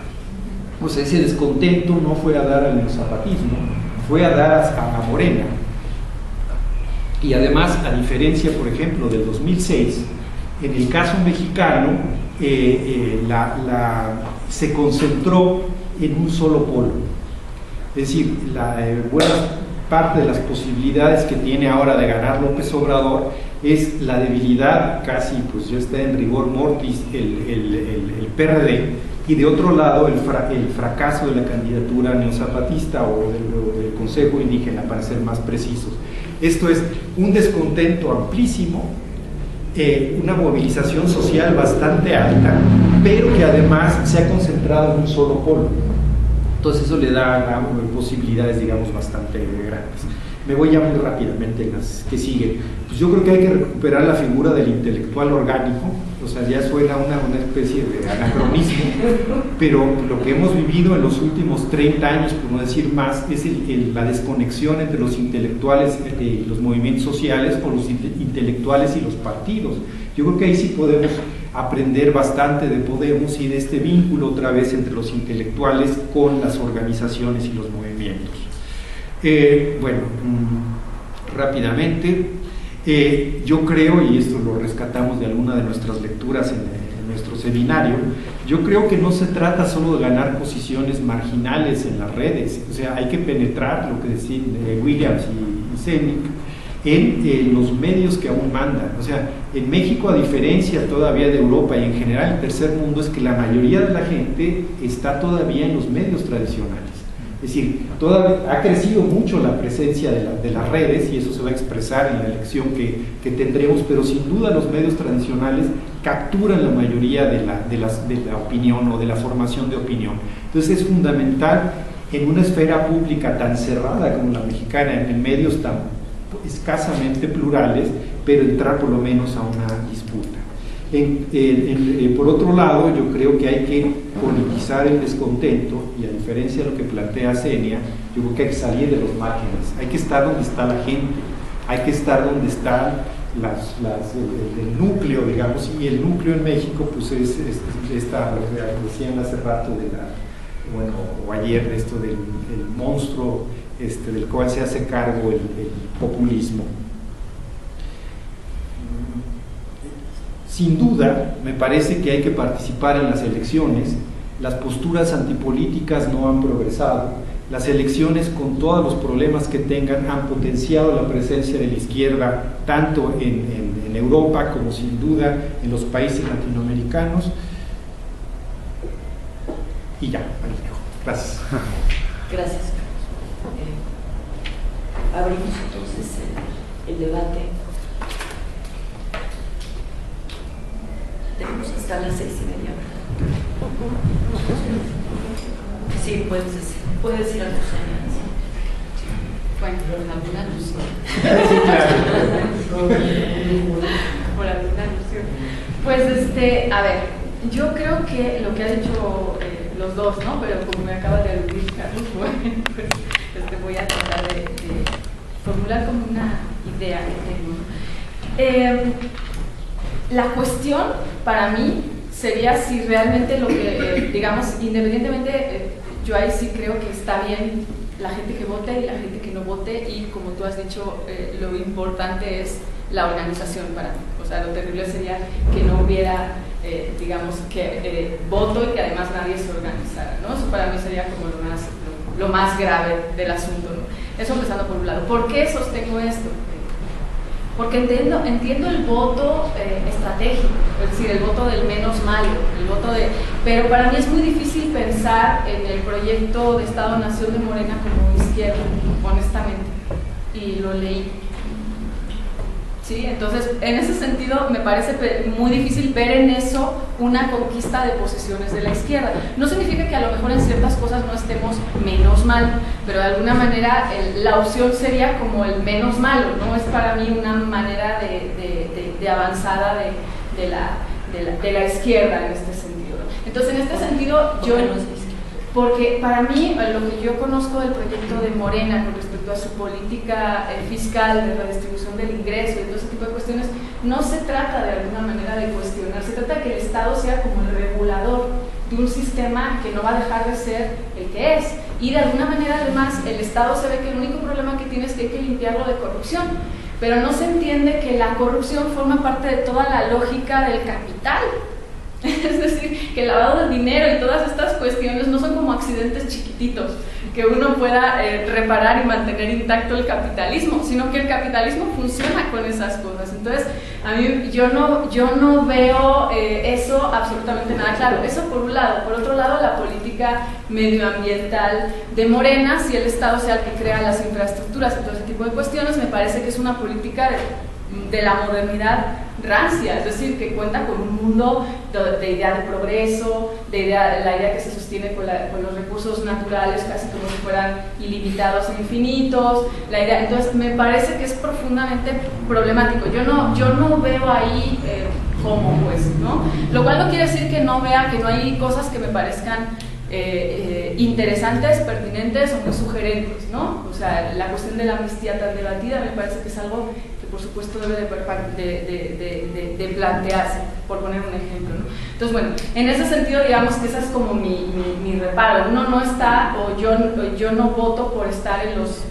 O sea, ese descontento no fue a dar al zapatismo, fue a dar a Morena. Y además, a diferencia, por ejemplo, del 2006, en el caso mexicano, se concentró en un solo polo. Es decir, buena parte de las posibilidades que tiene ahora de ganar López Obrador es la debilidad, casi pues ya está en rigor mortis, el PRD, y de otro lado el fracaso de la candidatura neozapatista o del Consejo Indígena, para ser más precisos. Esto es un descontento amplísimo, una movilización social bastante alta, pero que además se ha concentrado en un solo polo. Entonces eso le da posibilidades, digamos, bastante grandes. Me voy ya muy rápidamente en las que siguen. Pues yo creo que hay que recuperar la figura del intelectual orgánico, o sea, ya suena una especie de anacronismo, pero lo que hemos vivido en los últimos 30 años, por no decir más, es la desconexión entre los intelectuales y los movimientos sociales, o los intelectuales y los partidos. Yo creo que ahí sí podemos aprender bastante de Podemos y de este vínculo otra vez entre los intelectuales con las organizaciones y los movimientos. Rápidamente, yo creo, y esto lo rescatamos de alguna de nuestras lecturas en nuestro seminario, yo creo que no se trata solo de ganar posiciones marginales en las redes, o sea, hay que penetrar, lo que decían Williams y Zenik, en los medios que aún mandan. O sea, en México, a diferencia todavía de Europa y en general el tercer mundo, es que la mayoría de la gente está todavía en los medios tradicionales. Es decir, todavía ha crecido mucho la presencia de las redes, y eso se va a expresar en la elección que tendremos, pero sin duda los medios tradicionales capturan la mayoría de la opinión o de la formación de opinión. Entonces es fundamental, en una esfera pública tan cerrada como la mexicana, en medios tan escasamente plurales, pero entrar por lo menos a una disputa. Por otro lado, yo creo que hay que politizar el descontento, y a diferencia de lo que plantea Xenia, yo creo que hay que salir de los márgenes, hay que estar donde está la gente, hay que estar donde está el núcleo, digamos, y el núcleo en México pues es esta, decían hace rato o ayer, esto del monstruo del cual se hace cargo el populismo. Sin duda, me parece que hay que participar en las elecciones. Las posturas antipolíticas no han progresado. Las elecciones, con todos los problemas que tengan, han potenciado la presencia de la izquierda, tanto en Europa como sin duda en los países latinoamericanos. Y ya, ahí dejo. Gracias.
Gracias. Abrimos entonces el debate. Tenemos hasta las 6:30. Sí, puedes ir a tus años.
Bueno, alguna alusión.
Sí, claro.
Por alguna alusión. Pues, a ver, yo creo que lo que han dicho los dos, ¿no? Pero como me acaba de aludir Carlos, bueno, pues voy a tratar de formular como una idea que tengo. La cuestión para mí sería si realmente lo que, digamos, independientemente, yo ahí sí creo que está bien la gente que vote y la gente que no vote, y como tú has dicho, lo importante es la organización para mí. O sea, lo terrible sería que no hubiera, digamos, que voto y que además nadie se organizara, ¿no? Eso para mí sería como lo más grave del asunto, ¿no? Eso empezando por un lado. ¿Por qué sostengo esto? Porque entiendo el voto estratégico, es decir, el voto del menos malo, pero para mí es muy difícil pensar en el proyecto de Estado-Nación de Morena como izquierda, honestamente, y lo leí. ¿Sí? Entonces, en ese sentido, me parece muy difícil ver en eso una conquista de posiciones de la izquierda. No significa que a lo mejor en ciertas cosas no estemos menos mal, pero de alguna manera la opción sería como el menos malo, ¿no? Es para mí una manera de avanzada de la izquierda en este sentido. Entonces, en este sentido, yo... porque para mí lo que yo conozco del proyecto de Morena con respecto a su política fiscal de redistribución del ingreso y todo ese tipo de cuestiones, no se trata de alguna manera de cuestionar, se trata de que el Estado sea como el regulador de un sistema que no va a dejar de ser el que es, y de alguna manera además el Estado se ve que el único problema que tiene es que hay que limpiarlo de corrupción, pero no se entiende que la corrupción forma parte de toda la lógica del capital. Es decir, que el lavado de dinero y todas estas cuestiones no son como accidentes chiquititos que uno pueda reparar y mantener intacto el capitalismo, sino que el capitalismo funciona con esas cosas. Entonces, a mí yo no veo eso absolutamente nada claro. Eso por un lado. Por otro lado, la política medioambiental de Morena, si el Estado sea el que crea las infraestructuras y todo ese tipo de cuestiones, me parece que es una política de la modernidad rancia, es decir, que cuenta con un mundo de idea de progreso, la idea que se sostiene con los recursos naturales casi como si fueran ilimitados e infinitos, entonces me parece que es profundamente problemático. Yo no veo ahí cómo, pues, ¿no? Lo cual no quiere decir que no vea que no hay cosas que me parezcan interesantes, pertinentes o muy sugerentes, ¿no? O sea, la cuestión de la amnistía tan debatida me parece que es algo que por supuesto debe de plantearse, por poner un ejemplo, ¿no? Entonces, bueno, en ese sentido digamos que ese es como mi reparo. Uno no está, o yo no voto por estar en los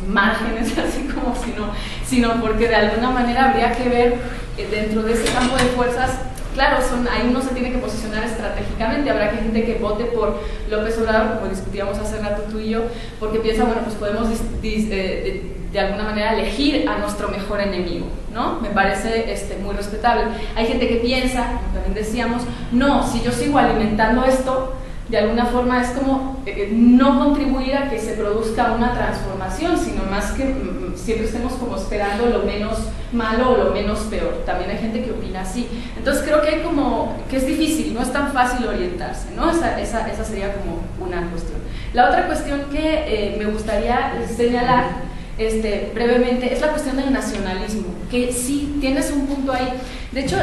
márgenes, así como sino porque de alguna manera habría que ver dentro de ese campo de fuerzas. Claro, ahí uno se tiene que posicionar estratégicamente. Habrá gente que vote por López Obrador, como discutíamos hace rato tú y yo, porque piensa, bueno, pues podemos de alguna manera elegir a nuestro mejor enemigo, ¿no? Me parece muy respetable. Hay gente que piensa, como también decíamos, no, si yo sigo alimentando esto, de alguna forma es como no contribuir a que se produzca una transformación, sino más que siempre estemos como esperando lo menos malo o lo menos peor. También hay gente que opina así. Entonces creo que que es difícil, no es tan fácil orientarse, ¿no? Esa sería como una cuestión. La otra cuestión que me gustaría señalar brevemente es la cuestión del nacionalismo, que sí tienes un punto ahí. De hecho,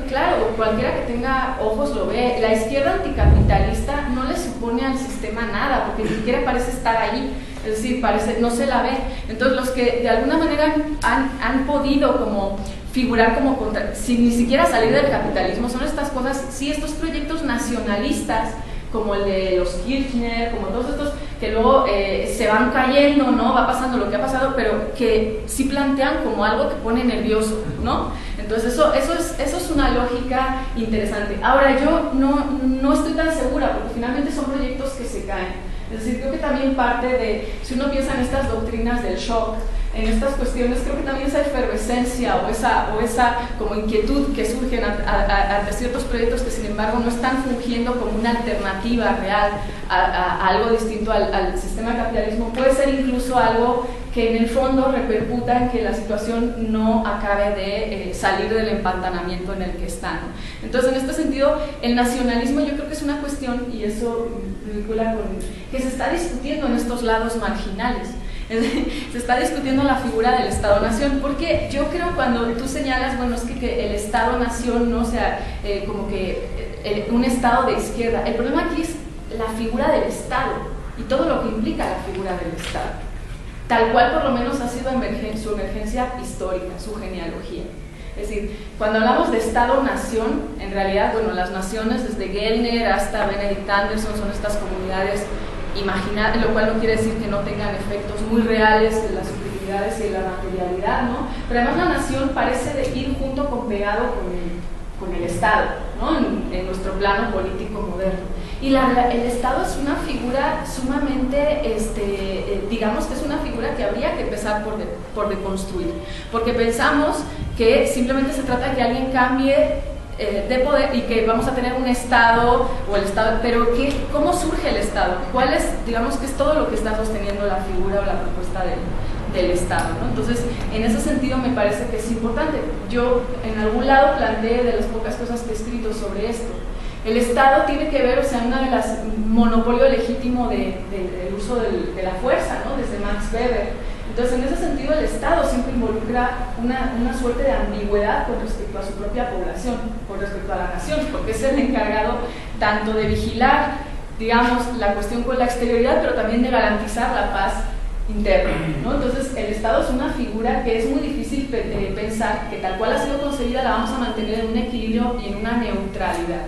claro, cualquiera que tenga ojos lo ve. La izquierda anticapitalista no le supone al sistema nada, porque ni siquiera parece estar ahí, es decir, no se la ve. Entonces, los que de alguna manera han podido como figurar como sin ni siquiera salir del capitalismo, son estas cosas, sí, estos proyectos nacionalistas, como el de los Kirchner, como todos estos que luego se van cayendo, ¿no? Va pasando lo que ha pasado, pero que sí plantean como algo que pone nervioso, ¿no? Entonces eso es una lógica interesante. Ahora yo no estoy tan segura, porque finalmente son proyectos que se caen. Es decir, creo que también parte de, si uno piensa en estas doctrinas del shock, en estas cuestiones, creo que también esa efervescencia o esa como inquietud que surgen ante ciertos proyectos que sin embargo no están fungiendo como una alternativa real a algo distinto al sistema de capitalismo, puede ser incluso algo que en el fondo repercuta en que la situación no acabe de salir del empantanamiento en el que está, ¿no? Entonces, en este sentido, el nacionalismo yo creo que es una cuestión, y eso vincula con que se está discutiendo en estos lados marginales. Se está discutiendo la figura del Estado-Nación, porque yo creo cuando tú señalas, bueno, es que el Estado-Nación, ¿no? O sea, como que un Estado de izquierda, el problema aquí es la figura del Estado y todo lo que implica la figura del Estado, tal cual por lo menos ha sido su emergencia histórica, su genealogía. Es decir, cuando hablamos de Estado-Nación, en realidad, bueno, las naciones desde Gellner hasta Benedict Anderson son estas comunidades imaginadas, lo cual no quiere decir que no tengan efectos muy reales de las subjetividades y de la materialidad, ¿no? Pero además la nación parece de ir junto con pegado con el Estado, ¿no? En nuestro plano político moderno. Y el Estado es una figura sumamente, digamos que es una figura que habría que empezar por deconstruir, porque pensamos que simplemente se trata de que alguien cambie de poder y que vamos a tener un Estado o el Estado, pero ¿cómo surge el Estado? ¿Cuál es, digamos que es todo lo que está sosteniendo la figura o la propuesta del Estado, ¿no? Entonces, en ese sentido me parece que es importante. Yo en algún lado planteé de las pocas cosas que he escrito sobre esto. El Estado tiene que ver, o sea, una de las monopolio legítimo del uso de la fuerza, ¿no? Desde Max Weber. Entonces, en ese sentido, el Estado siempre involucra una suerte de ambigüedad con respecto a su propia población, con respecto a la nación, porque es el encargado tanto de vigilar digamos, la cuestión con la exterioridad, pero también de garantizar la paz interna, ¿no? Entonces, el Estado es una figura que es muy difícil pensar que tal cual ha sido concebida la vamos a mantener en un equilibrio y en una neutralidad.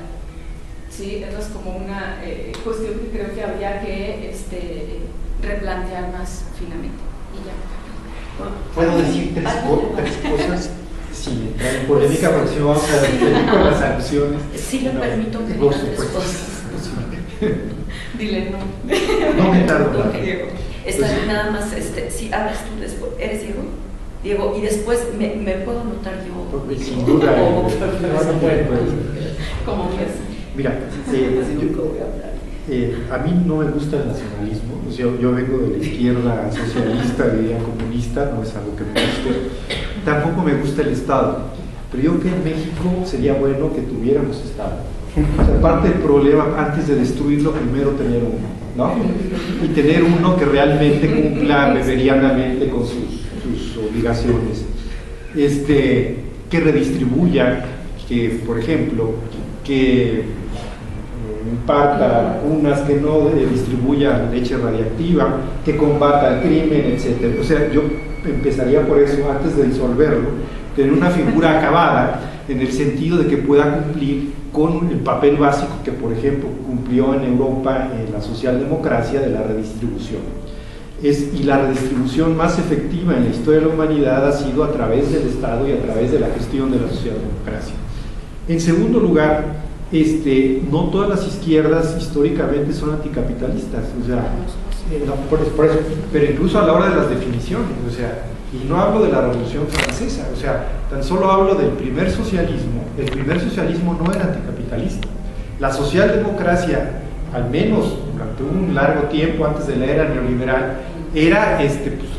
¿Sí? Eso es como una cuestión que creo que habría que replantear más finamente. Y ya.
¿Puedo decir tres cosas sin entrar en polémica? Porque si no vamos a ver con las alusiones.
Sí, le permito que diga tres cosas.
Dile no.
No me tardo.
Diego. Nada más, si hablas tú después, ¿eres Diego? Diego, y después me puedo notar yo.
Sin duda.
Como ves.
Mira, a mí no me gusta el nacionalismo. O sea, yo vengo de la izquierda socialista, diría comunista, no es algo que me guste. Tampoco me gusta el Estado, pero yo creo que en México sería bueno que tuviéramos Estado. O sea, parte del problema, antes de destruirlo, primero tener uno, ¿no? Y tener uno que realmente cumpla beberianamente con sus obligaciones, que redistribuya, que, por ejemplo, que imparta vacunas, que no distribuya leche radiactiva, que combata el crimen, etc. O sea, yo empezaría por eso, antes de disolverlo, tener una figura acabada, en el sentido de que pueda cumplir con el papel básico que, por ejemplo, cumplió en Europa en la socialdemocracia de la redistribución. Y la redistribución más efectiva en la historia de la humanidad ha sido a través del Estado y a través de la gestión de la socialdemocracia. En segundo lugar, no todas las izquierdas históricamente son anticapitalistas, o sea, no, por eso, pero incluso a la hora de las definiciones, o sea, y no hablo de la Revolución Francesa, o sea, tan solo hablo del primer socialismo. El primer socialismo no era anticapitalista. La socialdemocracia, al menos durante un largo tiempo antes de la era neoliberal, era, pues,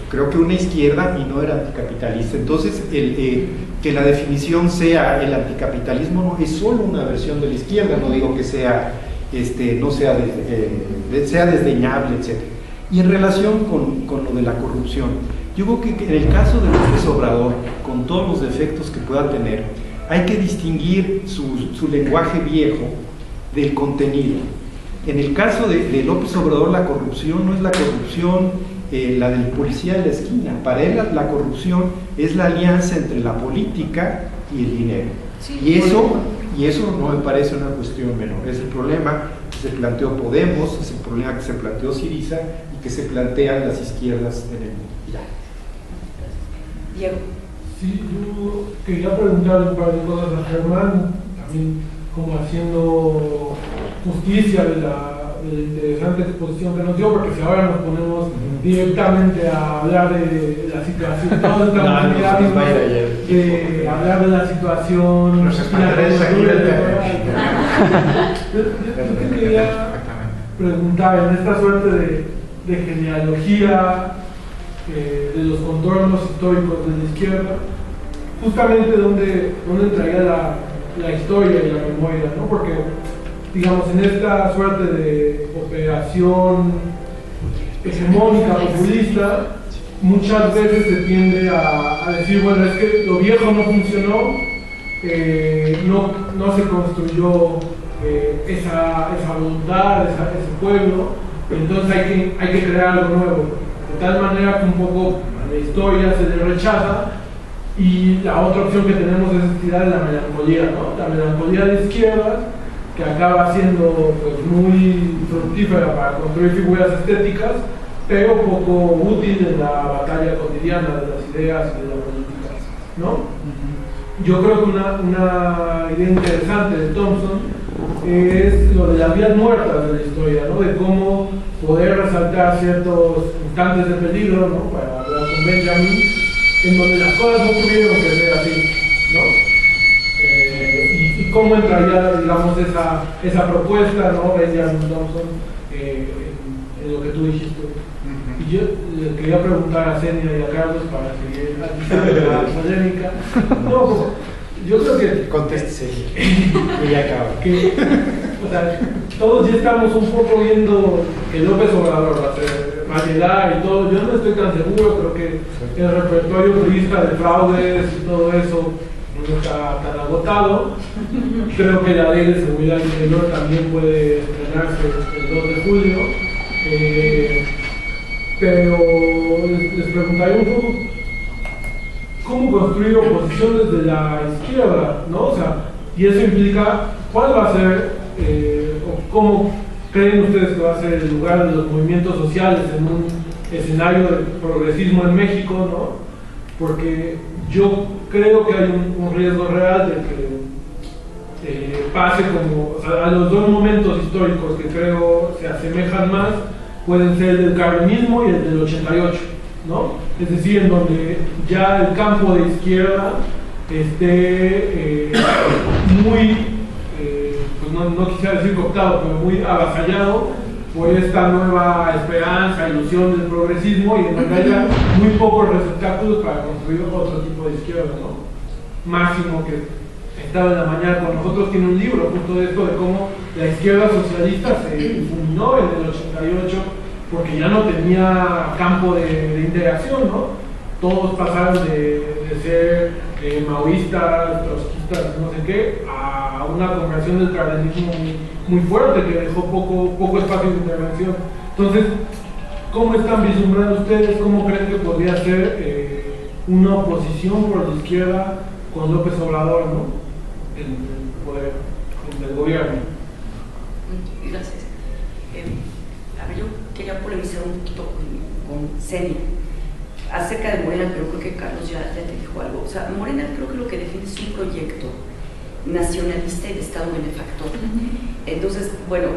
creo que una izquierda y no era anticapitalista. Entonces, que la definición sea el anticapitalismo no es solo una versión de la izquierda, no digo que sea, no sea, sea desdeñable, etc. Y en relación con lo de la corrupción, yo creo que en el caso de López Obrador, con todos los defectos que pueda tener, hay que distinguir su lenguaje viejo del contenido. En el caso de López Obrador, la corrupción no es la corrupción, la del policía de la esquina. Para él la corrupción es la alianza entre la política y el dinero. Sí, y eso no me parece una cuestión menor. Es el problema que se planteó Podemos, es el problema que se planteó Syriza y que se plantean las izquierdas en el mundo. Ya.
Diego.
Sí, yo quería preguntar un par de cosas a Germán, también como haciendo justicia de la interesante exposición que nos dio, porque si ahora nos ponemos directamente a hablar de la situación, todos estamos de hablar de la situación,
los españoles aquí
yo quería preguntar en esta suerte de genealogía de los contornos históricos de la izquierda, justamente dónde entraría la historia y la memoria, ¿no? Porque, digamos, en esta suerte de operación hegemónica, populista, muchas veces se tiende a decir, bueno, es que lo viejo no funcionó, no se construyó esa voluntad, ese pueblo, entonces hay que crear algo nuevo. De tal manera que un poco la historia se le rechaza y la otra opción que tenemos es estirar la melancolía, ¿no? La melancolía de izquierdas, que acaba siendo, pues, muy fructífera para construir figuras estéticas, pero poco útil en la batalla cotidiana de las ideas y de la política, ¿no? Yo creo que una idea interesante de Thompson es lo de las vías muertas de la historia, ¿no? De cómo poder resaltar ciertos instantes de peligro, ¿no? Para hablar con Benjamin, en donde las cosas no tuvieron que ser así, ¿no? Y cómo entraría, digamos, esa propuesta, ¿no? Benjamin Thompson, en lo que tú dijiste. Y yo le quería preguntar a Senia y a Carlos para seguir atizando la polémica. No, yo creo que...
Contéstese y ya acaba.
O sea, todos ya estamos un poco viendo que López Obrador va a llegar y todo. Yo no estoy tan seguro, creo que el repertorio turista de fraudes y todo eso no está tan agotado. Creo que la ley de seguridad interior también puede estrenarse el 2 de julio. Pero les preguntaría un poco cómo construir oposición desde la izquierda, ¿no? O sea, y eso implica cuál va a ser, o cómo creen ustedes que va a ser el lugar de los movimientos sociales en un escenario de progresismo en México, ¿no? Porque yo creo que hay un riesgo real de que pase como, o sea, a los dos momentos históricos que creo se asemejan más, pueden ser el del cardenismo y el del 88, ¿no? Es decir, en donde ya el campo de izquierda esté muy, pues no quisiera decir cooptado, pero muy avasallado por esta nueva esperanza, ilusión del progresismo, y en donde haya muy pocos receptáculos para construir otro tipo de izquierda, ¿no? Máximo, que estaba en la mañana con nosotros, tiene un libro justo de esto, de cómo la izquierda socialista se difuminó en el 88 porque ya no tenía campo de interacción, ¿no? Todos pasaron de ser maoístas, trotskistas, no sé qué, a una conversión del cardenismo muy fuerte que dejó poco espacio de intervención. Entonces, ¿cómo están vislumbrando ustedes? ¿Cómo creen que podría ser una oposición por la izquierda con López Obrador, ¿no? En el poder, en el gobierno?
Gracias. A ver, yo quería polemizar un poquito con Celia acerca de Morena, pero creo que Carlos ya te dijo algo. O sea, Morena creo que lo que defiende es un proyecto nacionalista y de Estado benefactor. Entonces, bueno,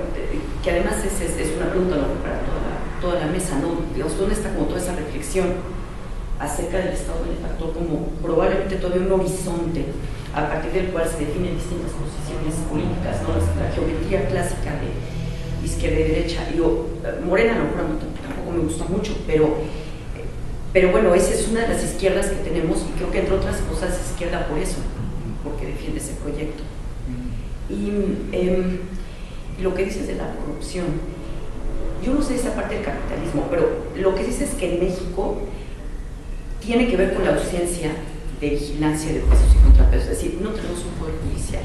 que además es una pregunta, ¿no?, para toda la mesa, ¿no? Digamos, ¿dónde está como toda esa reflexión acerca del Estado benefactor como probablemente todavía un horizonte a partir del cual se definen distintas posiciones políticas, ¿no? La geometría clásica de izquierda y derecha. Digo, Morena no, tampoco me gusta mucho, pero bueno, esa es una de las izquierdas que tenemos, y creo que entre otras cosas es izquierda por eso, porque defiende ese proyecto. Y lo que dices de la corrupción, yo no sé esa parte del capitalismo, pero lo que dices es que en México tiene que ver con la ausencia de vigilancia de pesos y contrapesos, es decir, no tenemos un poder judicial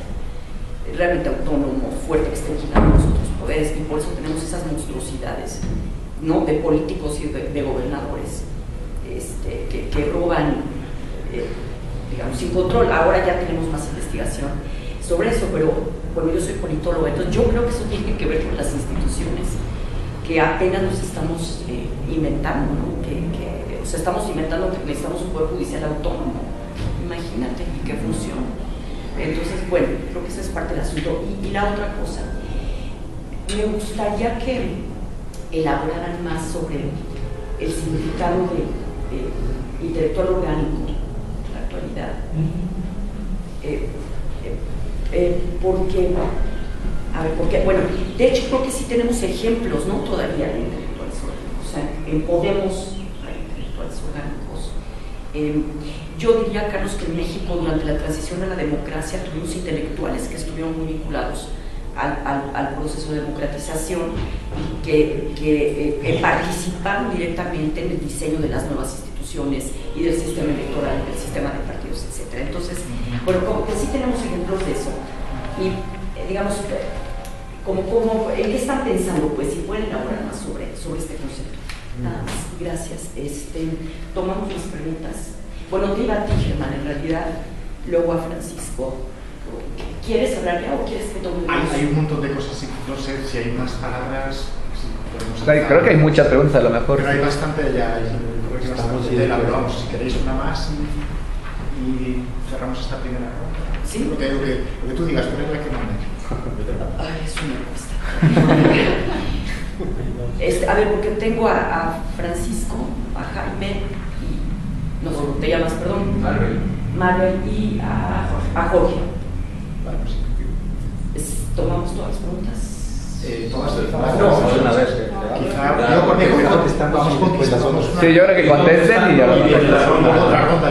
realmente autónomo, fuerte, que esté vigilando los otros poderes, y por eso tenemos esas monstruosidades, ¿no?, de políticos y de gobernadores que roban, digamos, sin control. Ahora ya tenemos más investigación sobre eso, pero bueno, yo soy politóloga, entonces yo creo que eso tiene que ver con las instituciones que apenas nos estamos inventando, ¿no? O sea, estamos inventando que necesitamos un poder judicial autónomo, imagínate, y que funcione. Entonces, bueno, creo que esa es parte del asunto. Y la otra cosa, me gustaría que elaboraran más sobre el significado de intelectual orgánico en la actualidad. Porque, bueno, de hecho creo que sí tenemos ejemplos, ¿no?, todavía de intelectuales orgánicos. O sea, en Podemos hay intelectuales orgánicos. Yo diría, Carlos, que en México durante la transición a la democracia tuvimos intelectuales que estuvieron muy vinculados al proceso de democratización y que participaron directamente en el diseño de las nuevas instituciones y del sistema electoral, del sistema de partidos, etc. Entonces, bueno, como que sí tenemos ejemplos de eso. Y, digamos, ¿en qué están pensando? Pues si pueden elaborar más sobre este concepto. Nada más, gracias. Tomamos las preguntas. Bueno, te iba a ti, Germán, en realidad, luego a Francisco. ¿Quieres hablar ya o quieres que tome?
Hay un montón de cosas, no sé si hay más palabras.
Creo que hay muchas preguntas, a lo mejor.
Pero hay bastante ya, creo que hay bastante tela, pero vamos, si queréis una más y cerramos esta primera ronda.
Sí.
Lo que tú digas, pero es la que manda.
Ay, es una respuesta. A ver, porque tengo a Francisco, a Jaime, y no sé, te llamas, perdón. Marvel y a Jorge.
Vale, pues
¿Tomamos todas las preguntas?
Todas
No, una vez.
Quizá yo porque vamos contestando.
Sí, yo creo que contesten y ya lo
otra ronda.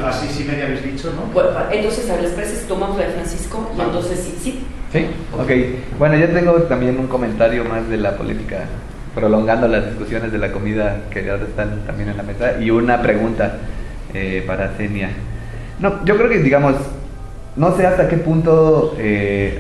Así sí media habéis dicho, ¿no?
Bueno, entonces, a ver, ¿les parece si tomamos la de Francisco? Y entonces sí.
Sí, ok. Bueno, yo tengo también un comentario más de la política, prolongando las discusiones de la comida que ahora están también en la mesa, y una pregunta para Zenia. No, yo creo que, digamos, no sé hasta qué punto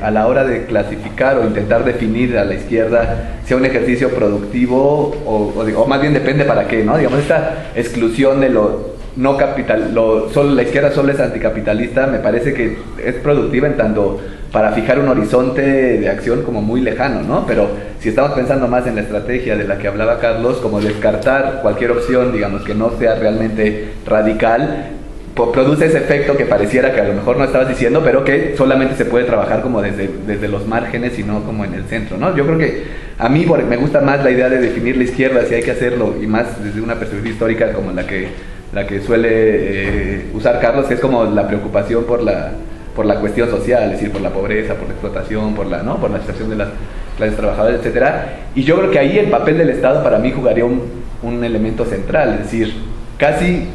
a la hora de clasificar o intentar definir a la izquierda sea un ejercicio productivo o más bien depende para qué, ¿no? Digamos, esta exclusión de lo no capital, la izquierda solo es anticapitalista, me parece que es productiva en tanto para fijar un horizonte de acción como muy lejano, ¿no? Pero si estamos pensando más en la estrategia de la que hablaba Carlos, como descartar cualquier opción, digamos, que no sea realmente radical, produce ese efecto que pareciera que a lo mejor no estabas diciendo, pero que solamente se puede trabajar como desde los márgenes y no como en el centro, ¿no? Yo creo que a mí me gusta más la idea de definir la izquierda, si hay que hacerlo, y más desde una perspectiva histórica como la que suele usar Carlos, que es como la preocupación por la cuestión social, es decir, por la pobreza, por la explotación, por la situación de las clases trabajadoras, etcétera. Y yo creo que ahí el papel del Estado para mí jugaría un elemento central, es decir, casi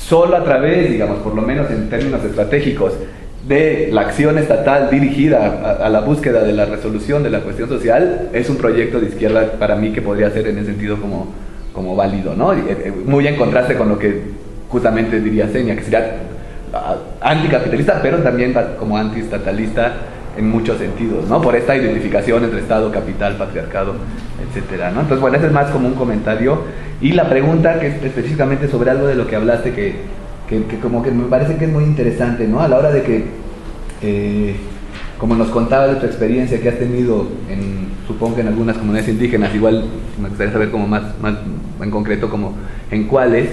solo a través, digamos, por lo menos en términos estratégicos, de la acción estatal dirigida a la búsqueda de la resolución de la cuestión social, es un proyecto de izquierda para mí que podría ser en ese sentido como válido, ¿no? Muy en contraste con lo que justamente diría Senia, que sería anticapitalista, pero también como antiestatalista en muchos sentidos, ¿no? Por esta identificación entre Estado, capital, patriarcado, etcétera, ¿no? Entonces, bueno, ese es más como un comentario. Y la pregunta que es específicamente sobre algo de lo que hablaste, que como que me parece que es muy interesante, ¿no? A la hora de que, como nos contabas de tu experiencia que has tenido, supongo que en algunas comunidades indígenas, igual me gustaría saber como más en concreto como en cuáles,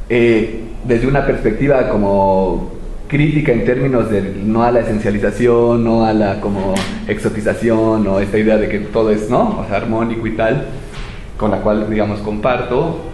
desde una perspectiva como crítica en términos de no a la esencialización, no a la como exotización o esta idea de que todo es, ¿no? O sea, armónico y tal, con la cual, digamos, comparto.